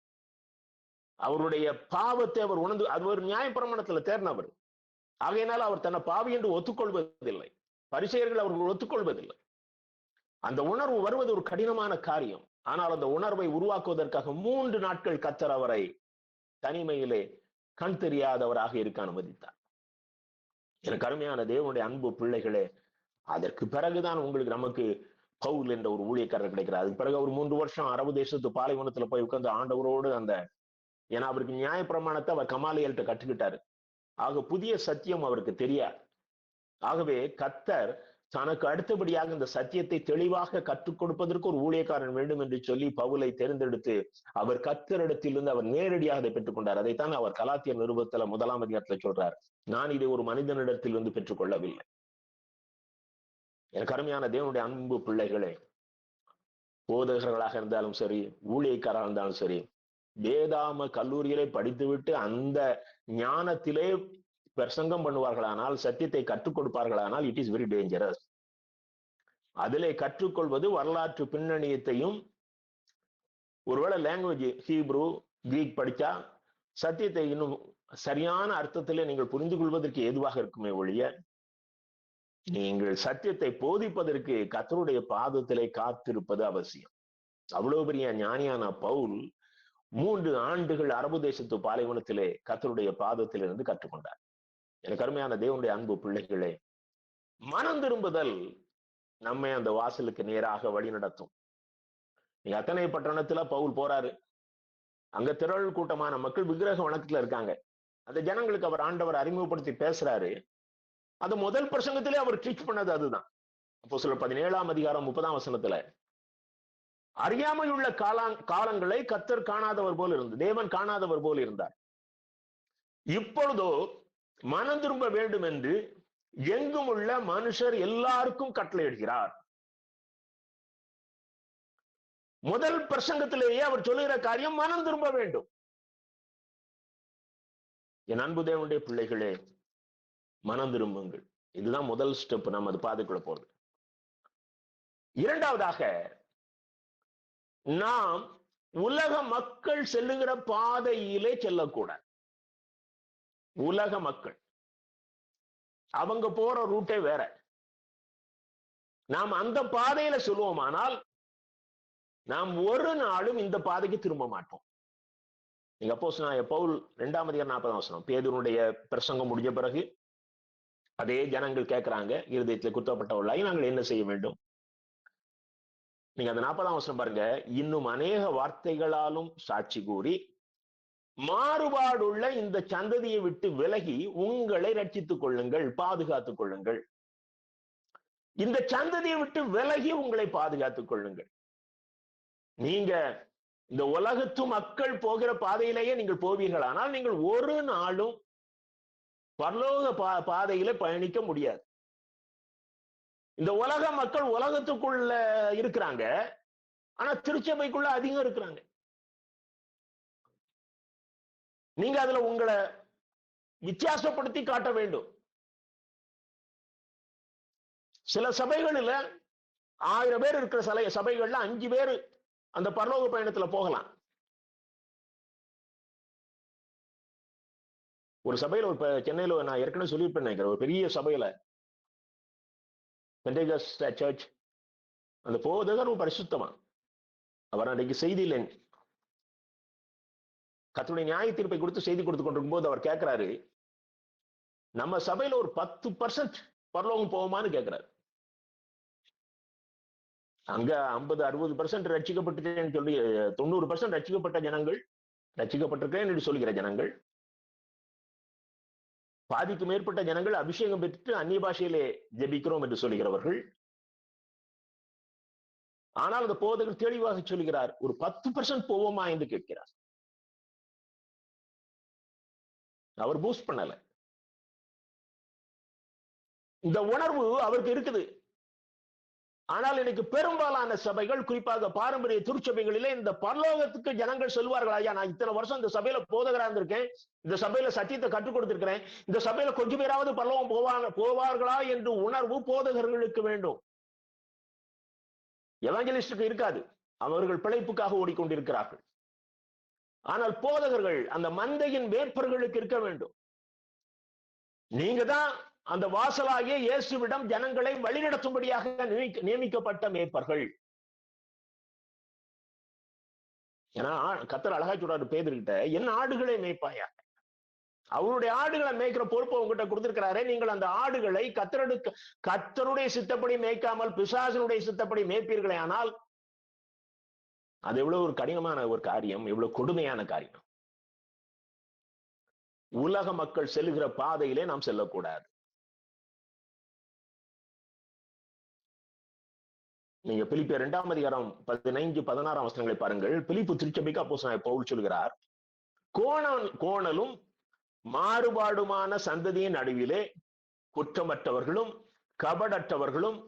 அவருடைய பாவத்தை அவர் உணர்ந்து, அது ஒரு நியாயப்பிரமாணத்துல தேர்ந்தவர். ஆகையினால் அவர் தன்னை பாவி என்று ஒத்துக்கொள்வதில்லை. பரிசேயர்கள் அவர்கள் ஒத்துக்கொள்வதில்லை. அந்த உணர்வு வருவது ஒரு கடினமான காரியம். ஆனால் அந்த உணர்வை உருவாக்குவதற்காக 3 நாட்கள் கர்த்தர் அவரை தனிமையிலே கண் தெரியாதவராக இருக்க அனுமதித்தார். எனக்கு அருமையான தேவனுடைய அன்பு பிள்ளைகளே, அதற்கு பிறகுதான் நமக்கு பவுல் என்ற ஒரு ஊழியக்காரர் கிடைக்கிறார். அதுக்கு பிறகு அவர் 3 வருஷம் அரபு தேசத்து பாலைவனத்துல போய் உட்கார்ந்து ஆண்டவரோடு ஏன்னா அவருக்கு நியாயப்பிரமாணத்தை அவர் கமாலியல்கிட்ட கற்றுக்கிட்டாரு. ஆக புதிய சத்தியம் அவருக்கு தெரியாது. ஆகவே கர்த்தர் தனக்கு அடுத்தபடியாக இந்த சத்தியத்தை தெளிவாக கற்றுக் கொடுப்பதற்கு ஒரு ஊழியக்காரன் வேண்டும் என்று சொல்லி பவுலை தேர்ந்தெடுத்து அவர் கர்த்தரிடத்திலிருந்து அவர் நேரடியாக அதை பெற்றுக்கொண்டார். அதைத்தான் அவர் கலாத்தியர் நிருபத்துல 1ஆம் அதிகாரத்துல சொல்றார், நான் இதை ஒரு மனிதனிடத்திலிருந்து பெற்றுக்கொள்ளவில்லை. எனக்கு அருமையான தேவனுடைய அன்பு பிள்ளைகளே, போதகர்களாக இருந்தாலும் சரி, ஊழியக்காராக இருந்தாலும் சரி, வேதாம கல்லூரியிலே படித்துவிட்டு அந்த ஞானத்திலே பிரசங்கம் பண்ணுவார்களானால், சத்தியத்தை கற்றுக் கொடுப்பார்களானால், இட் இஸ் வெரி டேஞ்சரஸ். அதிலே கற்றுக்கொள்வது வரலாற்று பின்னணியத்தையும் ஒருவேளை லாங்குவேஜ் ஹீப்ரு, கிரீக் படிச்சா சத்தியத்தை இன்னும் சரியான அர்த்தத்திலே நீங்கள் புரிந்து கொள்வதற்கு ஏதுவாக இருக்குமே ஒழிய, நீங்கள் சத்தியத்தை போதிப்பதற்கு கர்த்தருடைய பாதத்திலே காத்திருப்பது அவசியம். அவ்வளவு பெரிய ஞானியான பவுல் 3 ஆண்டுகள் அரபு தேசத்து பாலைவனத்திலே கர்த்தருடைய பாதத்திலிருந்து கற்றுக்கொண்டார். எனக்கு அருமையான தேவனுடைய அன்பு பிள்ளைகளே, மனம் திரும்புதல் நம்மை அந்த வாசலுக்கு நேராக வழி நடத்தும். நீங்க அத்தனை பட்டணத்துல பவுல் போறாரு. அங்க திரள் கூட்டமான மக்கள் விக்கிரக வணக்கத்துல இருக்காங்க. அந்த ஜனங்களுக்கு அவர் ஆண்டவர் அறிமுகப்படுத்தி பேசுறாரு. அது முதல் பிரசங்கத்திலே அவர் ட்ரீச் பண்ணது அதுதான். அப்போஸ்தலர் 17ஆம் அதிகாரம் 30ஆம் வசனத்துல, அறியாமையுள்ள காலங்களை கர்த்தர் காணாதவர் போல் இருந்து, தேவன் காணாதவர் போல் இருந்தார். இப்பொழுதோ மனம் திரும்ப வேண்டும் என்று எங்கும் உள்ள மனுஷர் எல்லாருக்கும் கட்டளையிடுகிறார். முதல் பிரசங்கத்திலேயே அவர் சொல்லுகிற காரியம் மனம் திரும்ப வேண்டும். என் அன்பு தேவனுடைய பிள்ளைகளே, மனம் திரும்புங்கள். இதுதான் முதல் ஸ்டெப். நம்ம அது பாதைக்குள்ள போறது. இரண்டாவதாக, நாம் உலக மக்கள் செல்லுகிற பாதையிலே செல்லக்கூடாது. உலக மக்கள் அவங்க போற ரூட்டே வேற. நாம் அந்த பாதையில சொல்லுவோமானால் நாம் ஒரு நாளும் இந்த பாதைக்கு திரும்ப மாட்டோம். நீங்க அப்போஸ்தலனாகிய பவுல் 2ஆம் அதிகாரம் 40ஆம் வசனம், பேதுருடைய பிரசங்கம் முடிஞ்ச பிறகு அதே ஜனங்கள் கேட்கிறாங்க, இருதயத்தில் குத்தப்பட்டவர்களாய் நாங்கள் என்ன செய்ய வேண்டும்? நீங்க அந்த 40ஆம் வசனம் பாருங்க. இன்னும் அநேக வார்த்தைகளாலும் சாட்சி கூறி மாறுபாடுள்ள இந்த சந்ததியை விட்டு விலகி உங்களை ரட்சித்துக் கொள்ளுங்கள், பாதுகாத்துக் கொள்ளுங்கள். இந்த சந்ததியை விட்டு விலகி உங்களை பாதுகாத்துக் கொள்ளுங்கள். நீங்க இந்த உலகத்து மக்கள் போகிற பாதையிலேயே நீங்கள் போவீர்களானால் நீங்கள் ஒரு நாளும் பரலோக பாதையில பயணிக்க முடியாது. இந்த உலக மக்கள் உலகத்துக்குள்ள இருக்கிறாங்க, ஆனா திருச்சபைக்குள்ள அதிகம் இருக்கிறாங்க. நீங்க அதுல உங்களை வித்தியாசப்படுத்தி காட்ட வேண்டும். சில சபைகளில் 1000 பேர் இருக்கிற சபைகள்ல 5 பேர் அந்த பரலோக பயணத்துல போகலாம். ஒரு சபையில, ஒரு சென்னையில நான் ஏற்கனவே சொல்லியிருப்பேன் நினைக்கிறேன், ஒரு பெரிய சபையில பெந்தேகோஸ்தே சர்ச், அந்த போதகர் ஒரு பரிசுத்தமா அவர் அன்றைக்கு செய்தியில் கர்த்தருடைய நியாய தீர்ப்பை கொடுத்து செய்தி கொடுத்து கொண்டிருக்கும் போது அவர் கேட்கிறாரு, நம்ம சபையில ஒரு 10% பரலோகம் போவோமான்னு கேட்கிறாரு. அங்க 50-60% ரட்சிக்கப்பட்டுட்டேன்னு சொல்லி 90% ரட்சிக்கப்பட்ட ஜனங்கள், ரட்சிக்கப்பட்டிருக்கேன் என்று சொல்லுகிற ஜனங்கள், பாதிக்கு மேற்பட்ட ஜனங்கள் அபிஷேகம் பெற்று அந்நிய பாஷையிலே ஜெபிக்கிறோம் என்று சொல்லுகிறவர்கள். ஆனால் அந்த போதகர் தெளிவாக சொல்கிறார், ஒரு 10% போவோமா என்று கேட்கிறார். அவர் பூஸ்ட் பண்ணல. இந்த உணர்வு அவருக்கு இருக்குது. ஆனால் இன்னைக்கு பெரும்பாலான சபைகள், குறிப்பாக பாரம்பரிய திருச்சபைகளிலே, இந்த பரலோகத்துக்கு ஜனங்கள் சொல்வார்கள், ஐயா நான் இத்தனை வருஷம் இந்த சபையில போதகரா இருந்திருக்கேன், இந்த சபையில சத்தியத்தை கற்றுக் கொடுத்திருக்கிறேன், இந்த சபையில கொஞ்சம் பேராவது பரலோகம் போவார்களா என்று உணர்வு போதகர்களுக்கு வேண்டும். எவாஞ்சலிஸ்டுக்கு இருக்காது. அவர்கள் பிழைப்புக்காக ஓடிக்கொண்டிருக்கிறார்கள். ஆனால் போதகர்கள் அந்த மந்தையின் மேற்பர்களுக்கு இருக்க வேண்டும். நீங்க தான் அந்த வாசலாகிய இயேசுவிடம் ஜனங்களை வழிநடத்தும்படியாக நியமிக்கப்பட்ட மேய்ப்பர்கள். ஏன்னா கர்த்தர் அழகா சொல்றாரு பேதுருகிட்ட, என் ஆடுகளை மேய்ப்பாயா. அவருடைய ஆடுகளை மேய்க்கிற பொறுப்பு உங்ககிட்ட கொடுத்திருக்கிறாரே, நீங்கள் அந்த ஆடுகளை கர்த்தருடைய சித்தப்படி மேய்க்காமல் பிசாசனுடைய சித்தப்படி மேய்ப்பீர்களே ஆனால் அது எவ்வளவு ஒரு கடினமான ஒரு காரியம், எவ்வளவு கொடுமையான காரியம். உலக மக்கள் செல்லுகிற பாதையிலே நாம் செல்லக்கூடாது. நீங்க பிலிப்பியர் 2ஆம் அதிகாரம் 15-16 வசனங்களை பாருங்கள். பிலிப்பு திருச்சபைக்கு அப்போஸ்தலனாகிய பவுல் சொல்கிறார், கோணலும் மாறுபாடுமான சந்ததியின் நடுவிலே குற்றமற்றவர்களும் கபடற்றவர்களும்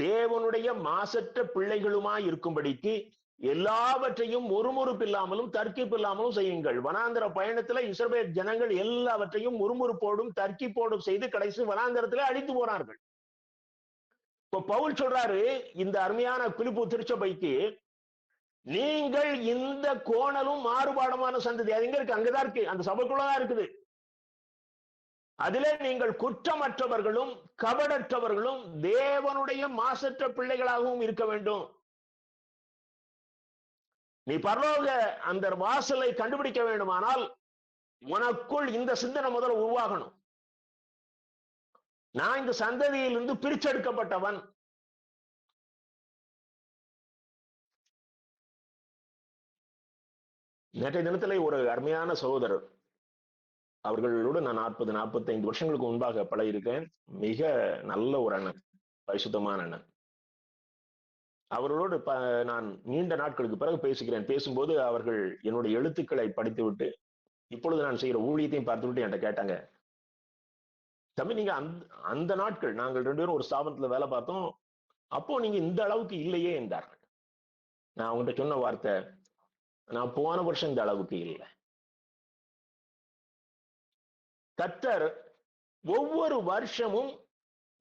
தேவனுடைய மாசற்ற பிள்ளைகளுமாய் இருக்கும்படிக்கு எல்லாவற்றையும் முறுமுறுப்பில்லாமலும் தர்க்கிப்பில்லாமலும் செய்யுங்கள். வனாந்தர பயணத்துல இஸ்ரவேல் ஜனங்கள் எல்லாவற்றையும் முறுமுறுப்போடும் தர்க்கிப்போடும் செய்து கடைசி வனாந்தரத்திலே அழித்து போனார்கள். இப்ப பவுல் சொல்றாரு இந்த அருமையான பிலிப்பு திருச்சபைக்கு, நீங்கள் இந்த கோணலும் மாறுபாடுமான சந்ததி. அது எங்க இருக்கு? அங்கதான் இருக்கு, அந்த சபைக்குள்ளதான் இருக்குது. அதிலே நீங்கள் குற்றமற்றவர்களும் கபடற்றவர்களும் தேவனுடைய மாசற்ற பிள்ளைகளாகவும் இருக்க வேண்டும். நீ பரலோக அந்த வாசலை கண்டுபிடிக்க வேண்டுமானால் உனக்குள் இந்த சிந்தனை முதல்ல உருவாகணும். நான் இந்த சந்ததியிலிருந்து பிரிச்செடுக்கப்பட்டவன். நேற்றைய தினத்திலே ஒரு அருமையான சகோதரர், அவர்களோடு நான் 40-45 வருஷங்களுக்கு முன்பாக பழகியிருக்கேன். மிக நல்ல ஒரு அண்ணன், பரிசுத்தமான அண்ணன். அவர்களோடு நான் நீண்ட நாட்களுக்கு பிறகு பேசுகிறேன். பேசும்போது அவர்கள் என்னுடைய எழுத்துக்களை படித்துவிட்டு இப்பொழுது நான் செய்கிற ஊழியத்தையும் பார்த்துவிட்டு என்கிட்ட கேட்டாங்க, தம்பி நீங்க அந்த நாட்கள் நாங்கள் 2 பேரும் ஒரு ஸ்தாபனத்துல வேலை பார்த்தோம், அப்போ நீங்க இந்த அளவுக்கு இல்லையே என்றார்கள். நான் அவங்ககிட்ட சொன்ன வார்த்தை, நான் போன வருஷம் இந்த அளவுக்கு இல்லை. கர்த்தர் ஒவ்வொரு வருஷமும்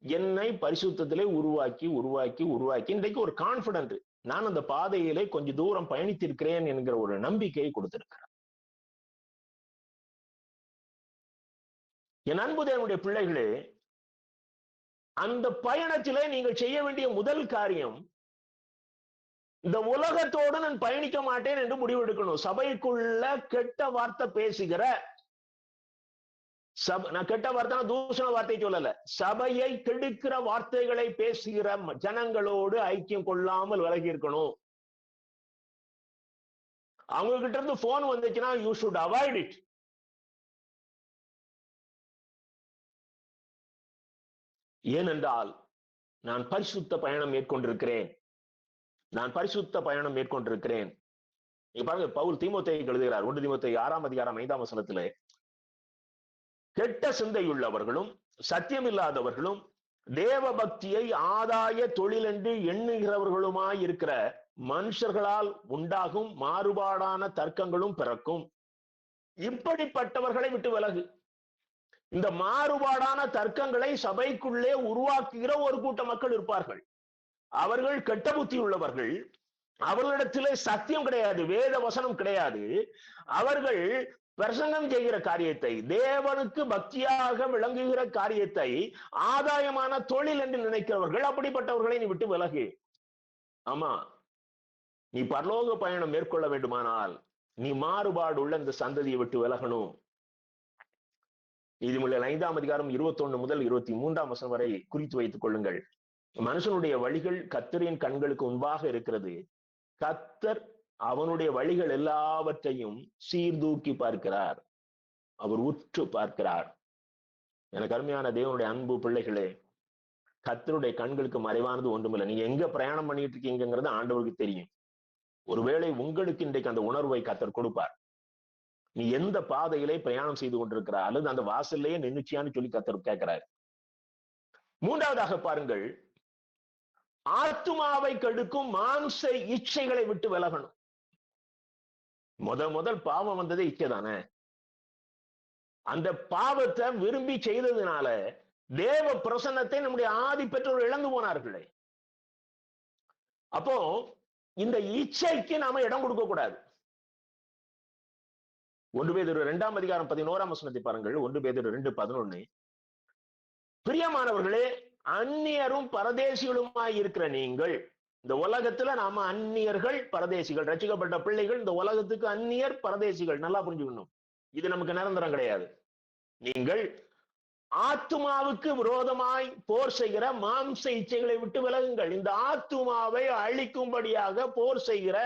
என்னை பரிசுத்தத்திலே உருவாக்கி உருவாக்கி உருவாக்கி இன்றைக்கு ஒரு கான்பிடன்ட், நான் அந்த பாதையிலே கொஞ்சம் தூரம் பயணித்திருக்கிறேன் என்கிற ஒரு நம்பிக்கையை கொடுத்திருக்கிறார். என் அன்பு தேவனுடைய பிள்ளைகளே, அந்த பயணத்திலே நீங்கள் செய்ய வேண்டிய முதல் காரியம், இந்த உலகத்தோடு நான் பயணிக்க மாட்டேன் என்று முடிவெடுக்கணும். சபைக்குள்ள கெட்ட வார்த்தை பேசுகிற, நான் கெட்ட வார்த்தை தூஷண வார்த்தை சொல்லல, சபையை கெடுக்கிற வார்த்தைகளை பேசுகிற ஜனங்களோடு ஐக்கியம் கொள்ளாமல் விலகி இருக்கணும். அவங்க கிட்ட இருந்து போன் வந்துச்சுன்னா யூ ஷுட் அவாய்ட் இட். ஏனென்றால் நான் பரிசுத்த பயணம் மேற்கொண்டிருக்கிறேன். நான் பரிசுத்த பயணம் மேற்கொண்டிருக்கிறேன். நீங்க பாருங்க, பவுல் தீமோத்தேயுக்கு எழுதுகிறார், 1 தீமோத்தேயு 6 அதிகாரம் 5 வசனத்திலே, கெட்ட சிந்தையுள்ளவர்களும் சத்தியமில்லாதவர்களும் தேவ பக்தியை ஆதாய தொழில் என்று எண்ணுகிறவர்களுமாய் இருக்கிற மனுஷர்களால் உண்டாகும் மாறுபாடான தர்க்கங்களும் பிறக்கும். இப்படிப்பட்டவர்களை விட்டு விலகு. இந்த மாறுபாடான தர்க்கங்களை சபைக்குள்ளே உருவாக்குகிற ஒரு கூட்ட மக்கள் இருப்பார்கள். அவர்கள் கெட்ட புத்தி உள்ளவர்கள். அவர்களிடத்திலே சத்தியம் கிடையாது, வேத வசனம் கிடையாது. அவர்கள் பிரசங்கம் செய்கிற காரியத்தை, தேவனுக்கு பக்தியாக விளங்குகிற காரியத்தை ஆதாயமான தொழில் என்று நினைக்கிறவர்கள். அப்படிப்பட்டவர்களை நீ விட்டு விலகு. ஆமா, நீ பரலோக பயணம் மேற்கொள்ள வேண்டுமானால் நீ மாறுபாடு உள்ள இந்த சந்ததியை விட்டு விலகணும். நீதிமொழிகள் 5 அதிகாரம் 21 முதல் 23 வசனம் வரை குறித்து வைத்துக் கொள்ளுங்கள். மனுஷனுடைய வழிகள் கர்த்தரின் கண்களுக்கு முன்பாக இருக்கிறது. கர்த்தர் அவனுடைய வழிகள் எல்லாவற்றையும் சீர்தூக்கி பார்க்கிறார், அவர் உற்று பார்க்கிறார். எனக்கு அருமையான தேவனுடைய அன்பு பிள்ளைகளே, கர்த்தருடைய கண்களுக்கு மறைவானது ஒன்றுமில்லை. நீங்க எங்க பிரயாணம் பண்ணிட்டு இருக்கீங்கிறது ஆண்டவருக்கு தெரியும். ஒருவேளை உங்களுக்கு இன்றைக்கு அந்த உணர்வை கர்த்தர் கொடுப்பார். நீ எந்த பாதையிலே பிரயாணம் செய்து கொண்டிருக்கிற, அல்லது அந்த வாசல்லையே நின்னுச்சியான்னு சொல்லி கர்த்தர் கேட்கிறார். மூன்றாவதாக பாருங்கள், ஆத்துமாவை கெடுக்கும் மாம்ச இச்சைகளை விட்டு விலகணும். முதல் பாவம் வந்ததே இச்சை தானே. அந்த பாவத்தை விரும்பி செய்ததுனால தேவ பிரசன்னத்தை நம்முடைய ஆதி பெற்றோர் இழந்து போனார்களே. அப்போ இந்த இச்சைக்கு நாம இடம் கொடுக்க கூடாது. 1 பேதுரு 2 அதிகாரம் 11 வசனத்தை பாருங்கள். 1 பேதுரு 2:11, பிரியமானவர்களே, அந்நியரும் பரதேசிகளுமாய் இருக்கிற நீங்கள், இந்த உலகத்துல நாம அந்நியர்கள் பரதேசிகள், ரட்சிக்கப்பட்ட பிள்ளைகள் இந்த உலகத்துக்கு அந்நியர் பரதேசிகள். நல்லா புரிஞ்சுக்கணும், இது நமக்கு நிரந்தரம் கிடையாது. நீங்கள் ஆத்துமாவுக்கு விரோதமாய் போர் செய்கிற மாம்ச இச்சைகளை விட்டு விலகுங்கள். இந்த ஆத்துமாவை அழிக்கும்படியாக போர் செய்கிற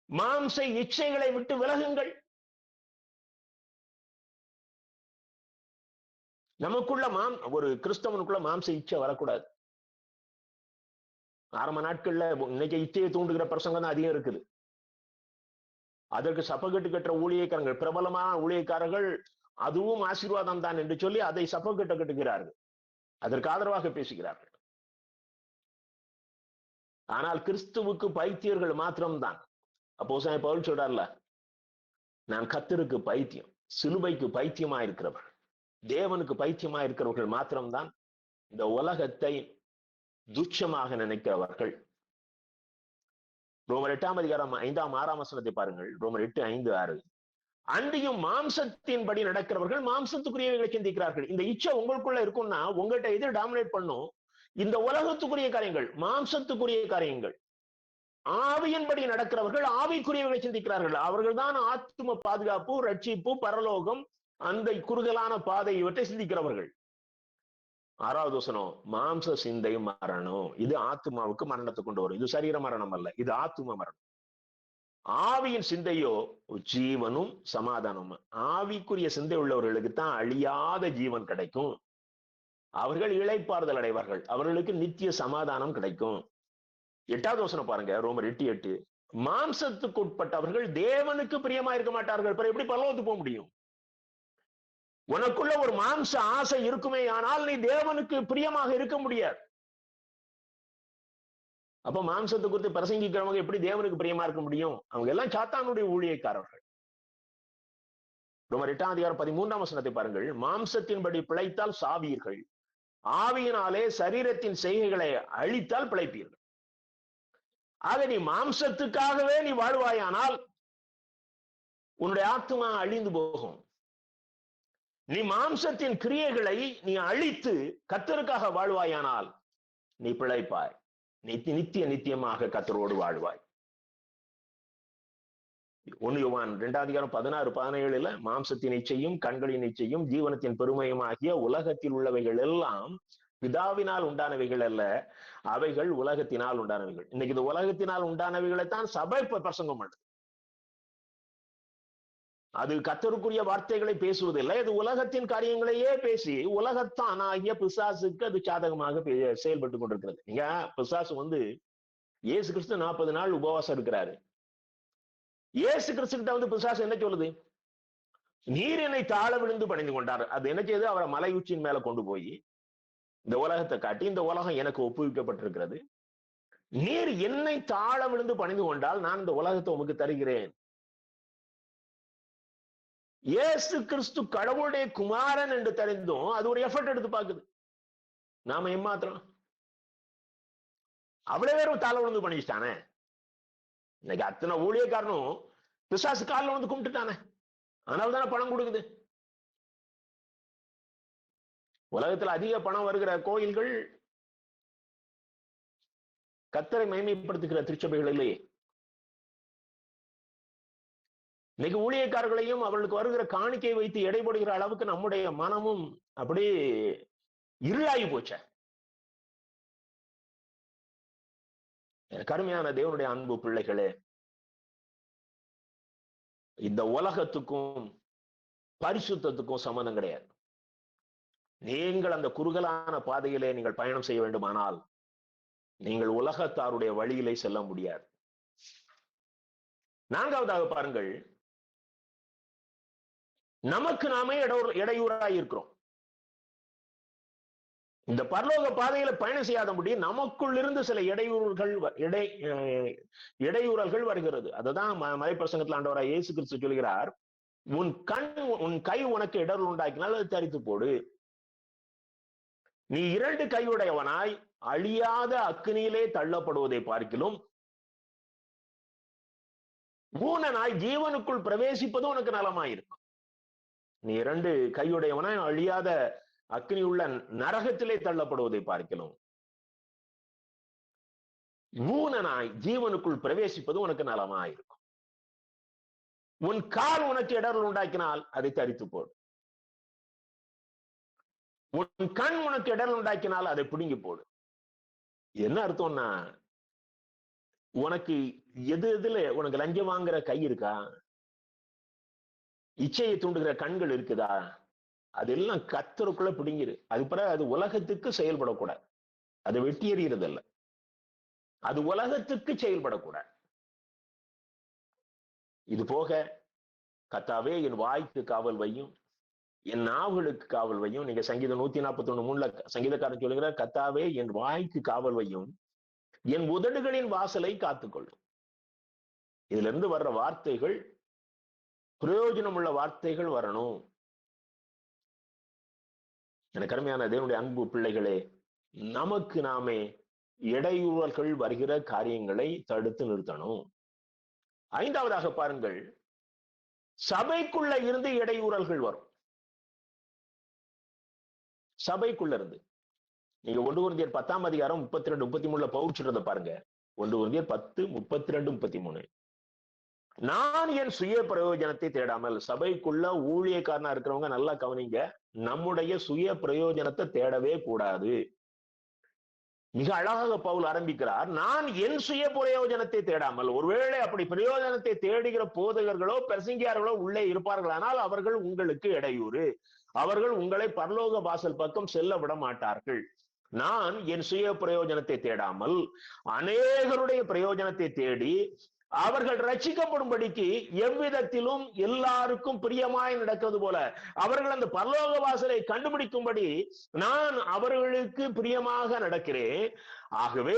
மாம்ச இச்சைகளை விட்டு விலகுங்கள். நமக்குள்ள ஒரு கிறிஸ்தவனுக்குள்ள மாம்ச இச்சை வரக்கூடாது. ஆரம்ப நாட்கள்ல இன்னைக்கு இச்சையை தூண்டுகிற பிரசங்கம் தான் அதிகம் இருக்குது. அதற்கு சப்பக்கட்டு கட்டுற ஊழியக்காரர்கள், பிரபலமான ஊழியக்காரர்கள், அதுவும் ஆசீர்வாதம் தான் என்று சொல்லி அதை சப்பக்கட்ட கட்டுகிறார்கள், அதற்கு ஆதரவாக பேசுகிறார்கள். ஆனால் கிறிஸ்துவுக்கு பைத்தியர்கள் மாத்திரம்தான். அப்போஸ்தலன் பவுல் சொல்றார்ல, நான் கர்த்தருக்கு பைத்தியம், சிலுவைக்கு பைத்தியமா இருக்கிறவர்கள், தேவனுக்கு பைத்தியமா இருக்கிறவர்கள் மாத்திரம்தான் இந்த உலகத்தை துச்சமாக நினைக்கிறவர்கள். ரோமர் 8 5 6 வசனத்தை பாருங்கள். ரோமர் 8:5-6. அன்றியும் மாம்சத்தின்படி நடக்கிறவர்கள் மாம்சத்துக்குரியவைகளை சிந்திக்கிறார்கள். இந்த இச்சை உங்களுக்குள்ள இருக்கும்னா உங்கள்கிட்ட எது டாமினேட் பண்ணும்? இந்த உலகத்துக்குரிய காரியங்கள், மாம்சத்துக்குரிய காரியங்கள். ஆவியின்படி நடக்கிறவர்கள் ஆவிக்குரியவைகளை சிந்திக்கிறார்கள். அவர்கள் தான் ஆத்தும பாதுகாப்பு, ரட்சிப்பு, பரலோகம், அந்த குறுகலான பாதை இவற்றை சிந்திக்கிறவர்கள். 6வது வசனம், மாம்ச சிந்தை மரணம். இது ஆத்மாவுக்கு மரணத்தை கொண்டு வரும். இது சரீர மரணம் அல்ல, இது ஆத்தும மரணம். ஆவியின் சிந்தையோ ஜீவனும் சமாதானமும். ஆவிக்குரிய சிந்தை உள்ளவர்களுக்கு தான் அழியாத ஜீவன் கிடைக்கும். அவர்கள் இளைப்பாறுதல் அடைவார்கள். அவர்களுக்கு நித்திய சமாதானம் கிடைக்கும். 8வது வசனம் பாருங்க, ரோமர் 8:8. மாம்சத்துக்கு உட்பட்டவர்கள் தேவனுக்கு பிரியமா இருக்க மாட்டார்கள். எப்படி பரலோகத்துக்கு போக முடியும்? உனக்குள்ள ஒரு மாம்ச ஆசை இருக்குமே, ஆனால் நீ தேவனுக்கு பிரியமாக இருக்க முடியாது. அப்ப மாம்சத்தை குறித்து பிரசங்கிக்கிறவங்க எப்படி தேவனுக்கு பிரியமா இருக்க முடியும்? அவங்க எல்லாம் சாத்தானுடைய ஊழியக்காரர்கள். ரோமர் 8:13 வசனத்தை பாருங்கள். மாம்சத்தின்படி பிழைத்தால் சாவீர்கள், ஆவியினாலே சரீரத்தின் செய்கைகளை அழித்தால் பிழைப்பீர்கள். ஆக நீ மாம்சத்துக்காகவே நீ வாழ்வாயானால் உன்னுடைய ஆத்மா அழிந்து போகும். நீ மாம்சத்தின் கிரியைகளை நீ அழித்து கர்த்தருக்காக வாழ்வாயானால் நீ பிழைப்பாய். நீ நித்தியமாக கர்த்தரோடு வாழ்வாய். 1 யோவான் 2:16-17 மாம்சத்தின் இச்சையும் கண்களின் இச்சையும் ஜீவனத்தின் பெருமையும் ஆகிய உலகத்தில் உள்ளவைகள் எல்லாம் பிதாவினால் உண்டானவைகள் அல்ல, அவைகள் உலகத்தினால் உண்டானவைகள். இன்னைக்கு இது உலகத்தினால் உண்டானவைகளைத்தான் சபை பிரசங்கம் பண்ணுது. அது கர்த்தருக்குரிய வார்த்தைகளை பேசுவதில்லை, அது உலகத்தின் காரியங்களையே பேசி உலகத்தான் ஆகிய பிசாசுக்கு அது சாதகமாக செயல்பட்டு கொண்டிருக்கிறது. நீங்க பிசாசு இயேசு கிறிஸ்து 40 நாள் உபவாசம் இருக்கிறாரு. இயேசு கிறிஸ்து கிட்ட பிசாசு என்ன சொல்லுது? நீர் என்னை தாழ விழுந்து பணிந்து கொண்டார். அது என்ன செய்யுது? அவரை மலை உச்சியின் மேல கொண்டு போய் இந்த உலகத்தை காட்டி, இந்த உலகம் எனக்கு ஒப்புவிக்கப்பட்டிருக்கிறது, நீர் என்னை தாழ விழுந்து பணிந்து கொண்டால் நான் இந்த உலகத்தை உமக்கு தருகிறேன். இயேசு கிறிஸ்து கடவுளுடைய குமாரன் என்று தெரிந்தும் அது ஒரு எஃபர்ட் எடுத்து பாக்குது. நாம ஏமாத்திரம் அவ்வளவு பேரும் தாழ விழுந்து பண்ணிச்சிட்டானே. இன்னைக்கு அத்தனை ஊழியக்காரனும் பிசாசு காலில் வந்து கும்பிட்டுட்டானே, அதனால தானே பணம் கொடுக்குது. உலகத்துல அதிக பணம் வருகிற கோயில்கள் கர்த்தரை மகிமைப்படுத்துகிற திருச்சபைகள் இல்லையே. இன்னைக்கு ஊழியக்காரர்களையும் அவர்களுக்கு வருகிற காணிக்கை வைத்து எடைபடுகிற அளவுக்கு நம்முடைய மனமும் அப்படியே இருளாகி போச்ச. கருமையான தேவனுடைய அன்பு பிள்ளைகளே, இந்த உலகத்துக்கும் பரிசுத்தத்துக்கும் சம்பந்தம் கிடையாது. நீங்கள் அந்த குறுகலான பாதையிலே நீங்கள் பயணம் செய்ய வேண்டுமானால் நீங்கள் உலகத்தாருடைய வழியிலே செல்ல முடியாது. 4வதாக பாருங்கள், நமக்கு நாமே இடையூறாய் இருக்கிறோம். இந்த பரலோக பாதையில பயணம் செய்யாதபடி நமக்குள் இருந்து சில இடையூறல்கள் வருகிறது. அதுதான் மலைப்பிரசங்கத்தில் ஆண்டவராய் இயேசு கிறிஸ்து சொல்கிறார், உன் கை உனக்கு இடர்கள் உண்டாக்கினால் அது தரித்து போடு. நீ 2 கையுடையவனாய் அழியாத அக்கினியிலே தள்ளப்படுவதை பார்க்கிலும் ஊனனாய் ஜீவனுக்குள் பிரவேசிப்பது உனக்கு நலமாயிருக்கும். நீ 2 கையுடையவனாய் அழியாத அக்னி உள்ள நரகத்திலே தள்ளப்படுவதை பார்க்கலாம், ஊனனாய் ஜீவனுக்குள் பிரவேசிப்பது உனக்கு நலமாயிருக்கும். உன் கால் உனக்கு இடர்கள் உண்டாக்கினால் அதை தரித்து போடு. உன் கண் உனக்கு இடர்கள் உண்டாக்கினால் அதை பிடுங்கி போடு. என்ன அர்த்தம்னா, உனக்கு எதுல உனக்கு லஞ்சம் வாங்குற கை இருக்கா, இச்சையை தூண்டுகிற கண்கள் இருக்குதா, அதெல்லாம் கர்த்தருக்குள்ள பிடிங்கிரு. அது பிறகு அது உலகத்துக்கு செயல்படக்கூடாது. அது வெட்டி எறிகிறது அல்ல, அது உலகத்துக்கு செயல்படக்கூடாது. இது போக கர்த்தாவே என் வாய்க்கு காவல் வையும், என் நாவுகளுக்கு காவல் வையும். நீங்க சங்கீதம் 141:3 சங்கீதக்காரன் சொல்லுகிற, கர்த்தாவே என் வாய்க்கு காவல் வையும், என் உதடுகளின் வாசலை காத்துக்கொள்ளும். இதுல இருந்து வர்ற வார்த்தைகள் பிரயோஜனம் உள்ள வார்த்தைகள் வரணும். எனக்கு அருமையான தேவனுடைய அன்பு பிள்ளைகளே, நமக்கு நாமே இடையூறல்கள் வருகிற காரியங்களை தடுத்து நிறுத்தணும். ஐந்தாவதாக பாருங்கள், சபைக்குள்ள இருந்து இடையூறல்கள் வரும். சபைக்குள்ள இருந்து நீங்க 1 கொரிந்தியர் 10ஆம் அதிகாரம் 32 33 பவுல் சொல்றதை பாருங்க. 1 கொரிந்தியர் 10 32 33. நான் என் சுய பிரயோஜனத்தை தேடாமல், சபைக்குள்ள ஊழியக்காரனா இருக்கிறவங்க நல்லா கவனிங்க, நம்முடைய சுய பிரயோஜனத்தை தேடவே கூடாது. மிக அழகாக பவுல் ஆரம்பிக்கிறார், நான் என் சுய பிரயோஜனத்தை தேடாமல். ஒருவேளை அப்படி பிரயோஜனத்தை தேடுகிற போதகர்களோ பிரசங்கியார்களோ உள்ளே இருப்பார்களானால் அவர்கள் உங்களுக்கு இடையூறு, அவர்கள் உங்களை பரலோக வாசல் பக்கம் செல்ல விட மாட்டார்கள். நான் என் சுய பிரயோஜனத்தை தேடாமல் அநேகருடைய பிரயோஜனத்தை தேடி அவர்கள் ரட்சிக்கப்படும்படிக்கு எவ்விதத்திலும் எல்லாருக்கும் பிரியமாய் நடக்கிறது போல அவர்கள் அந்த பரலோக வாசலை கண்டுபிடிக்கும்படி நான் அவர்களுக்கு பிரியமாக நடக்கிறேன். ஆகவே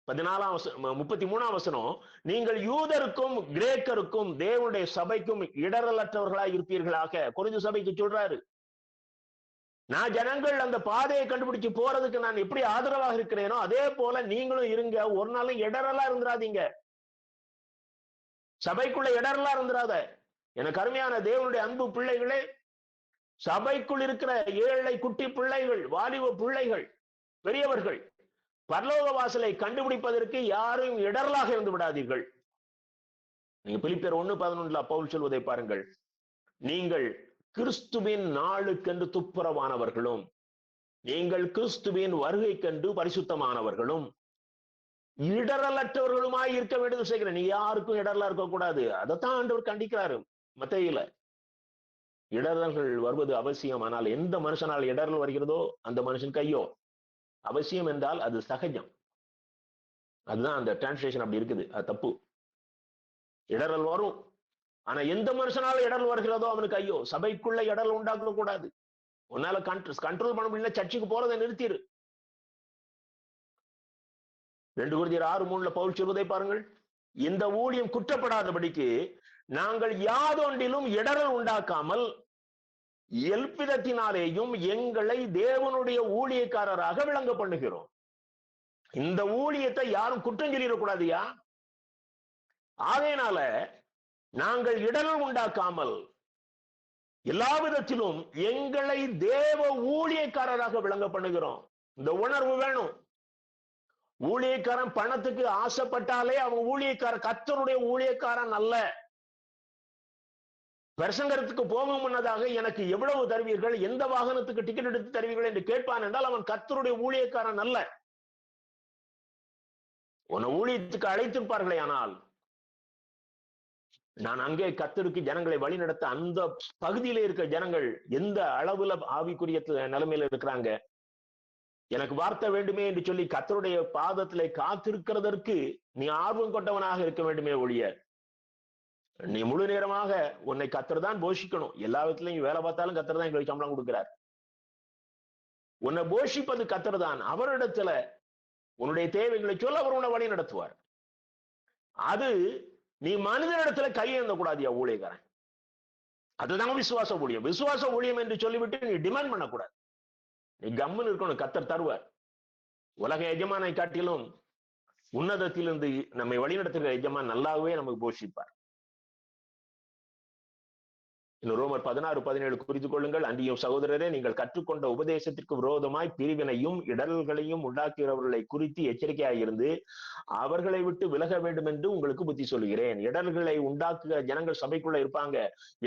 33ஆம் வசனம், நீங்கள் யூதருக்கும் கிரேக்கருக்கும் தேவனுடைய சபைக்கும் இடரலற்றவர்களாய் இருப்பீர்களாக. கொரிந்து சபைக்கு சொல்றாரு, நான் ஜனங்கள் அந்த பாதையை கண்டுபிடிச்சு போறதுக்கு நான் எப்படி ஆதரவாக இருக்கிறேனோ அதே போல நீங்களும் இருங்க. ஒரு நாளும் இடரலா இருந்துராதீங்க, சபைக்குள்ள இடரலா இருந்துராத. எனக்கு அருமையான தேவனுடைய அன்பு பிள்ளைகளே, சபைக்குள் இருக்கிற ஏழை குட்டி பிள்ளைகள், வாலிப பிள்ளைகள், பெரியவர்கள், பரலோக வாசலை கண்டுபிடிப்பதற்கு யாரும் இடரலாக இருந்து விடாதீர்கள். நீங்க பிலிப்பியர் 1:11 பவுல் சொல்வதை பாருங்கள், நீங்கள் கிறிஸ்துவின் நாளுக்கென்று துப்புரவானவர்களும் நீங்கள் கிறிஸ்துவின் வருகைக்கென்று பரிசுத்தமானவர்களும் இடரலற்றவர்களுமாய் இருக்க வேண்டும் செய்கிறேன். நீ யாருக்கும் இடரலா இருக்கக்கூடாது. அதைத்தான் ஆண்டவர் கண்டிக்கிறாரு மத்தேயுல. இடரல்கள் வருவது அவசியம். ஆனால் எந்த மனுஷனால் இடரல் வருகிறதோ அந்த மனுஷன் கையோ. அவசியம் என்றால் அது சகஜம். அதுதான் அந்த டிரான்ஸ்லேஷன் அப்படி இருக்குது, அது தப்பு. இடரல் வரும், ஆனா எந்த மனுஷனால இடரல் வருகிறதோ அவனுக்கு ஐயோ. சபைக்குள்ள இடரல் உண்டாக்க கூடாது. உன்னால கண்ட்ரோல் பண்ண முடியல, சர்ச்சுக்கு போறதை நிறுத்திரு. 2 கொரிந்தியர் 6:3 பவுல் சொல்வதை பாருங்கள், இந்த ஊழியம் குற்றப்படாதபடிக்கு நாங்கள் யாதொன்றிலும் இடரல் உண்டாக்காமல் எல்பிதத்தினாலேயும் எங்களை தேவனுடைய ஊழியக்காரராக விளங்க பண்ணுகிறோம். இந்த ஊழியத்தை யாரும் குற்றம் சொல்லிடக்கூடாதுயா. ஆகையினால நாங்கள் இடரல் உண்டாக்காமல் எல்லா விதத்திலும் எங்களை தேவ ஊழியக்காரராக விளங்க பண்ணுகிறோம். இந்த உணர்வு வேணும். ஊழியக்காரன் பணத்துக்கு ஆசைப்பட்டாலே அவன் ஊழியக்காரன், கர்த்தருடைய ஊழியக்காரன் அல்ல. பிரசங்கத்துக்கு போகும் முன்னதாக எனக்கு எவ்வளவு தருவீர்கள், எந்த வாகனத்துக்கு டிக்கெட் எடுத்து தருவீர்கள் என்று கேட்பான் என்றால் அவன் கர்த்தருடைய ஊழியக்காரன் அல்ல. உன்னை ஊழியத்துக்கு அழைத்திருப்பார்களே, ஆனால் நான் அங்கே கர்த்தருக்கு ஜனங்களை வழி நடத்த அந்த பகுதியில இருக்கிற ஜனங்கள் எந்த அளவுல ஆவிக்குரிய நிலைமையில இருக்கிறாங்க, எனக்கு வார்த்தை வேண்டுமே என்று சொல்லி கர்த்தருடைய பாதத்திலே காத்திருக்கிறதற்கு நீ ஆர்வம் கொண்டவனாக இருக்க வேண்டுமே ஒழிய, நீ முழு நேரமாக உன்னை கர்த்தர் தான் போஷிக்கணும். எல்லா விதத்திலையும் வேலை பார்த்தாலும் கர்த்தர் தான் எங்களுக்கு சம்பளம் கொடுக்கிறார். உன்னை போஷிப்பது கர்த்தர் தான். அவரிடத்துல உன்னுடைய தேவைகளை சொல்ல அவர் உன்னை வழி நடத்துவார். அது நீ மனிதனிடத்துல கையேந்த கூடாதியா ஊழியக்காரன். அதுதான் விசுவாச ஊழியம். விசுவாச ஊழியம் என்று சொல்லிவிட்டு நீ டிமாண்ட் பண்ணக்கூடாது. நீ கம்முன்னு இருக்கணும், கர்த்தர் தருவார். உலக எஜமானை காட்டிலும் உன்னதத்திலிருந்து நம்மை வழிநடத்துகிற எஜமான் நல்லாவே நமக்கு போஷிப்பார். இன்னும் ரோமர் 16:17 குறித்து கொள்ளுங்கள். அன்றியும் சகோதரரே, நீங்கள் கற்றுக்கொண்ட உபதேசத்திற்கு விரோதமாய் பிரிவினையும் இடர்களையும் உண்டாக்குகிறவர்களை குறித்து எச்சரிக்கையாயிருந்து அவர்களை விட்டு விலக வேண்டும் என்று உங்களுக்கு புத்தி சொல்கிறேன். இடர்களை உண்டாக்குகிற ஜனங்கள் சபைக்குள்ள இருப்பாங்க.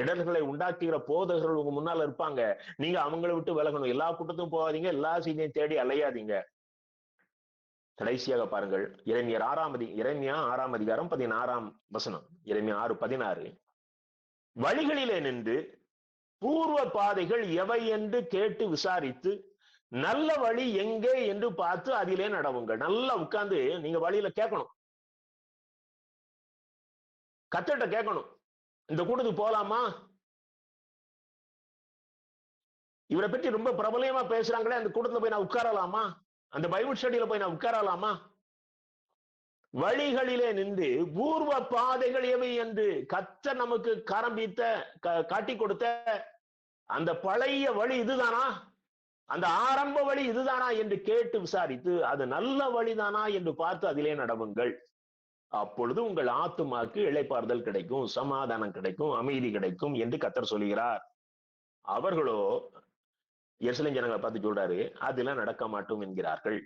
இடர்களை உண்டாக்குகிற போதகர்கள் உங்க முன்னால இருப்பாங்க. நீங்க அவங்களை விட்டு விலகணும். எல்லா கூட்டத்தும் போகாதீங்க, எல்லா செய்தியும் தேடி அலையாதீங்க. கடைசியாக பாருங்கள், எரேமியா 6ஆம் அதிகாரம் 16ஆம் வசனம். எரேமியா 6:16. வழிகளிலே நின்று பூர்வ பாதைகள் எவை என்று கேட்டு விசாரித்து நல்ல வழி எங்கே என்று பார்த்து அதிலே நடவுங்கள். நல்லா உட்கார்ந்து நீங்க வழியில கேட்கணும், கர்த்தர்ட்ட கேட்கணும். இந்த கூட்டத்துக்கு போலாமா? இவரை பற்றி ரொம்ப பிரபலமா பேசுறாங்களே, அந்த கூட்டத்துல போய் நான் உட்காரலாமா? அந்த பைபிள் ஸ்டடியில போய் நான் உட்காரலாமா? வழிகளிலே நின்று பூர்வ பாதைகள் எவை என்று கர்த்தர் நமக்கு காண்பித்த காட்டி கொடுத்த அந்த பழைய வழி இதுதானா? அந்த ஆரம்ப வழி இதுதானா என்று கேட்டு விசாரித்து அது நல்ல வழிதானா என்று பார்த்து அதிலே நடவுங்கள். அப்பொழுது உங்கள் ஆத்துமாக்கு இளைப்பாறுதல் கிடைக்கும், சமாதானம் கிடைக்கும், அமைதி கிடைக்கும் என்று கர்த்தர் சொல்கிறார். அவர்களோ எருசலேம் ஜனங்களை பார்த்து சொல்றாரு, அதெல்லாம் நடக்க மாட்டோம் என்கிறார்கள்.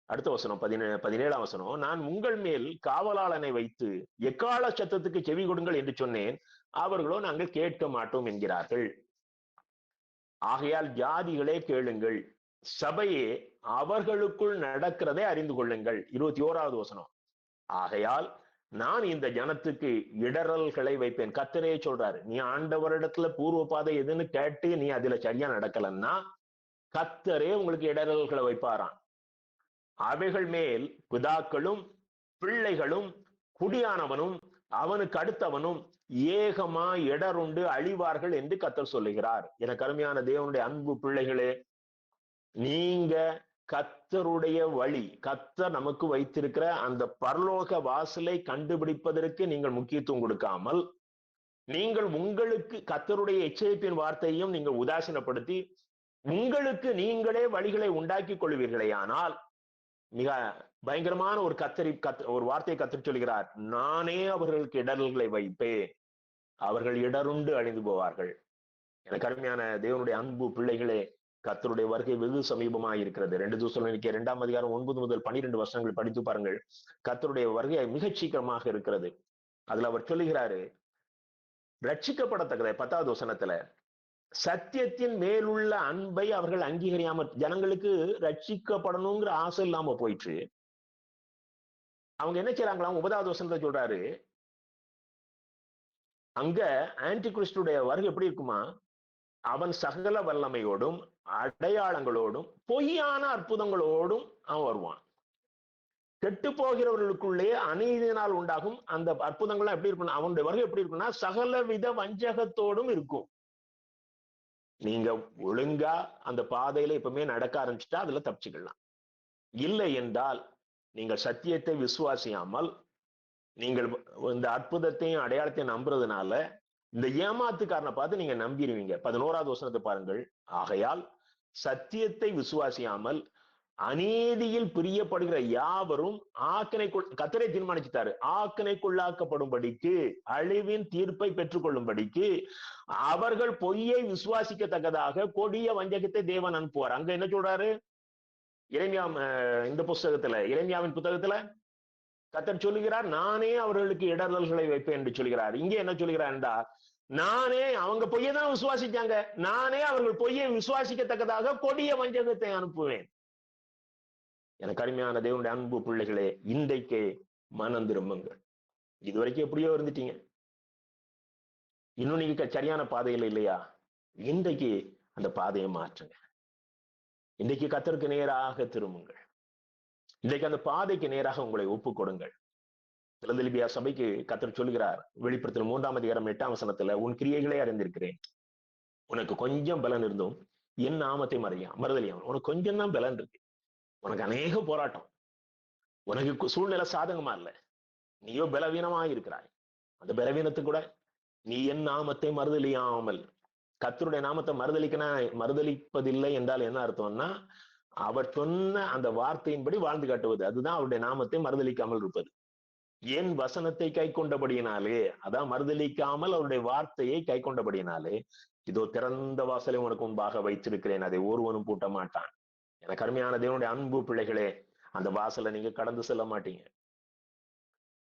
அடுத்த வசனம் 17ஆம் வசனம், நான் உங்கள் மேல் காவலாளனை வைத்து எக்கால சத்தத்துக்கு செவி கொடுங்கள் என்று சொன்னேன், அவர்களோ நாங்கள் கேட்க மாட்டோம் என்கிறார்கள். ஆகையால் ஜாதிகளே கேளுங்கள், சபையே அவர்களுக்குள் நடக்கிறதை அறிந்து கொள்ளுங்கள். 21வது வசனம், ஆகையால் நான் இந்த ஜனத்துக்கு இடரல்களை வைப்பேன். கர்த்தரே சொல்றாரு, நீ ஆண்டவரிடத்துல பூர்வ பாதை எதுன்னு கேட்டு நீ அதுல சரியா நடக்கலன்னா கர்த்தரே உங்களுக்கு இடரல்களை வைப்பாராம். அவைகள் மேல் பிதாக்களும் பிள்ளைகளும் குடியானவனும் அவனுக்கு அடுத்தவனும் ஏகமா இடருண்டு அழிவார்கள் என்று கர்த்தர் சொல்லுகிறார். எனக்கு அருமையான தேவனுடைய அன்பு பிள்ளைகளே, நீங்க கர்த்தருடைய வழி, கர்த்தர் நமக்கு வைத்திருக்கிற அந்த பரலோக வாசலை கண்டுபிடிப்பதற்கு நீங்கள் முக்கியத்துவம் கொடுக்காமல், நீங்கள் உங்களுக்கு கர்த்தருடைய எச்சரிப்பின் வார்த்தையும் நீங்கள் உதாசீனப்படுத்தி உங்களுக்கு நீங்களே வழிகளை உண்டாக்கி கொள்வீர்களே, ஆனால் மிக பயங்கரமான ஒரு வார்த்தையை கர்த்தர் சொல்கிறார், நானே அவர்களுக்கு இடரல்களை வைப்பேன், அவர்கள் இடருண்டு அழிந்து போவார்கள். எனக்கு அருமையான தேவனுடைய அன்பு பிள்ளைகளே, கர்த்தருடைய வருகை வெகு சமீபமாக இருக்கிறது. 2 தெசலோனிக்கேயர் 2ஆம் அதிகாரம் 9 முதல் 12 வசனங்கள் படித்து பாருங்கள். கர்த்தருடைய வருகை மிகச் சீக்கிரமாக இருக்கிறது. அதுல அவர் சொல்லுகிறாரு, ரட்சிக்கப்படத்தக்கதை 10வது வசனத்துல, சத்தியத்தின் மேலுள்ள அன்பை அவர்கள் அங்கீகரியாம, ஜனங்களுக்கு ரட்சிக்கப்படணுங்கிற ஆசை இல்லாம போயிற்று. அவங்க என்ன செய்யறாங்களாம்? 9வது வசனத்தை சொல்றாரு, அங்க ஆன்டி கிறிஸ்துடைய வருகை எப்படி இருக்குமா, அவன் சகல வல்லமையோடும் அடையாளங்களோடும் பொய்யான அற்புதங்களோடும் அவன் வருவான். கெட்டு போகிறவர்களுக்குள்ளே அநீதியினால் உண்டாகும் அந்த அற்புதங்கள்லாம் எப்படி இருக்கும், அவனுடைய வருகை எப்படி இருக்குன்னா சகலவித வஞ்சகத்தோடும் இருக்கும். நீங்க ஒழுங்கா அந்த பாதையில எப்பவுமே நடக்க ஆரம்பிச்சுட்டா அதுல தப்பிச்சுக்கலாம். இல்லை என்றால் நீங்கள் சத்தியத்தை விசுவாசியாமல் நீங்கள் இந்த அற்புதத்தையும் அடையாளத்தையும் நம்புறதுனால இந்த ஏமாத்துக்காரனை பார்த்து நீங்க நம்பிடுவீங்க. 11வது வசனத்தை பாருங்கள், ஆகையால் சத்தியத்தை விசுவாசியாமல் அநீதியில் பிரியப்படுகிற யாவரும் கர்த்தரே தீர்மானிச்சுட்டாரு, ஆக்கினைக்குள்ளாக்கப்படும்படிக்கு, அழிவின் தீர்ப்பை பெற்றுக் கொள்ளும்படிக்கு அவர்கள் பொய்யை விசுவாசிக்கத்தக்கதாக கொடிய வஞ்சகத்தை தேவன் அனுப்புவார். அங்க என்ன சொல்றாரு? இந்த புஸ்தகத்துல, எரேமியாவின் புத்தகத்துல கர்த்தர் சொல்லுகிறார், நானே அவர்களுக்கு இடரல்களை வைப்பேன் என்று சொல்கிறார். இங்கே என்ன சொல்கிறார் என்றால், நானே, அவங்க பொய்யை தான் விசுவாசிச்சாங்க, நானே அவர்கள் பொய்யை விசுவாசிக்கத்தக்கதாக கொடிய வஞ்சகத்தை அனுப்புவேன். எனக்கு அருமையான தேவனுடைய அன்பு பிள்ளைகளே, இன்றைக்கே மனம் திரும்புங்கள். இதுவரைக்கும் எப்படியோ இருந்துட்டீங்க, இன்னும் நீங்க சரியான பாதையில இல்லையா? இன்றைக்கு அந்த பாதையை மாற்றுங்க. இன்றைக்கு கர்த்தருக்கு நேராக திரும்புங்கள். இன்றைக்கு அந்த பாதைக்கு நேராக உங்களை ஒப்பு கொடுங்கள். பிலதெல்பியா சபைக்கு கர்த்தர் சொல்லுகிறார், வெளிப்படுத்தல் 3ஆம் அதிகாரம் 8ஆம் வசனத்துல, உன் கிரியைகளே அறிந்திருக்கிறேன், உனக்கு கொஞ்சம் பலன் இருந்தும் என் நாமத்தை மறுதலியாமல், உனக்கு கொஞ்சம் தான் பலன் இருக்கு, உனக்கு அநேக போராட்டம், உனக்கு சூழ்நிலை சாதகமா இல்ல, நீயோ பலவீனமா இருக்கிறாய், அந்த பலவீனத்து கூட நீ என் நாமத்தை மறுதலியாமல், கர்த்தருடைய நாமத்தை மறுதலிப்பதில்லை என்றால் என்ன அர்த்தம்னா, அவர் சொன்ன அந்த வார்த்தையின்படி வாழ்ந்து காட்டுவது, அதுதான் அவருடைய நாமத்தை மறுதலிக்காமல் இருப்பது. என் வசனத்தை கை கொண்டபடியினாலே, அதான் மறுதலிக்காமல் அவருடைய வார்த்தையை கை கொண்டபடியினாலே, இதோ திறந்த வாசலை உனக்கு முன்பாக வைத்திருக்கிறேன், அதை ஒருவனும் பூட்ட மாட்டான். எனக்கு அருமையான தேவனுடைய அன்பு பிள்ளைகளே, அந்த வாசலை நீங்க கடந்து செல்ல மாட்டீங்க.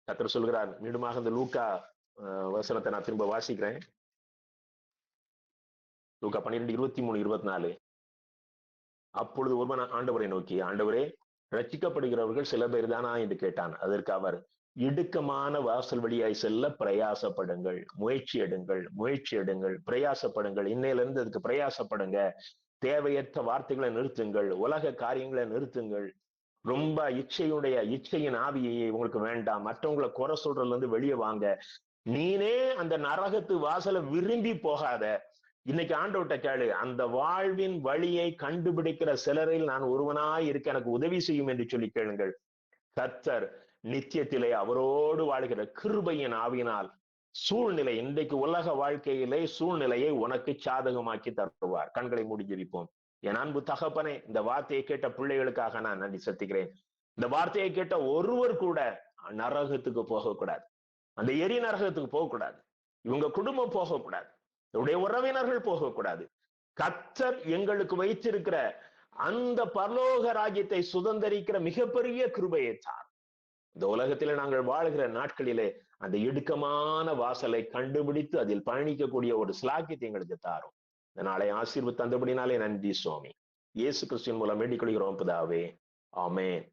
கர்த்தர் சொல்கிறார், மீண்டுமாக இந்த லூக்கா வசனத்தை நான் திரும்ப வாசிக்கிறேன். லூக்கா 12:23-24. அப்பொழுது ஒருவன் ஆண்டவரை நோக்கி, ஆண்டவரே, ரட்சிக்கப்படுகிறவர்கள் சில பேர் தானா என்று கேட்டான். அதற்கு அவர், இடுக்கமான வாசல் வழியாய் செல்ல பிரயாசப்படுங்கள், முயற்சி எடுங்கள், பிரயாசப்படுங்கள், இன்னையிலிருந்து அதுக்கு பிரயாசப்படுங்க, தேவையற்ற வார்த்தைகளை நிறுத்துங்கள், உலக காரியங்களை நிறுத்துங்கள், ரொம்ப இச்சையின் ஆவியை உங்களுக்கு வேண்டாம், மற்றவங்களை குறை சொல்றதுல இருந்து வெளியே வாங்க, நீனே அந்த நரகத்து வாசலை விரும்பி போகாத, இன்னைக்கு ஆண்டவர்கிட்ட கேளு, அந்த வாழ்வின் வழியை கண்டுபிடிக்கிற சிலரில் நான் ஒருவனாய் இருக்க எனக்கு உதவி செய்யும் என்று சொல்லி கேளுங்கள். கர்த்தர் நித்தியத்திலே அவரோடு வாழ்கிற கிருபையின் ஆவியினால் சூழ்நிலை இன்றைக்கு உலக வாழ்க்கையிலே சூழ்நிலையை உனக்கு சாதகமாக்கி தருவார். கண்களை மூடி ஜெபிப்போம். என் அன்பு தகப்பனே, இந்த வார்த்தையை கேட்ட பிள்ளைகளுக்காக நான் நன்றி செலுத்துகிறேன். இந்த வார்த்தையை கேட்ட ஒருவர் கூட நரகத்துக்கு போகக்கூடாது, அந்த எரி நரகத்துக்கு போகக்கூடாது, இவங்க குடும்பம் போகக்கூடாது, இவருடைய உறவினர்கள் போகக்கூடாது. கர்த்தர் எங்களுக்கு வைத்திருக்கிற அந்த பரலோக ராஜ்யத்தை சுதந்திரிக்கிற மிகப்பெரிய கிருபையை தார். இந்த உலகத்திலே நாங்கள் வாழ்கிற நாட்களிலே அந்த இடுக்கமான வாசலை கண்டுபிடித்து அதில் பயணிக்கக்கூடிய ஒரு ஸ்லாக்கியத்தை எங்களுக்கு தாரும். இந்த நாளை ஆசீர்வாதம் தந்தபடினாலே நன்றி சுவாமி. இயேசு கிறிஸ்துவின் மூலம் வேண்டிக் கொள்கிறோம் பிதாவே, ஆமென்.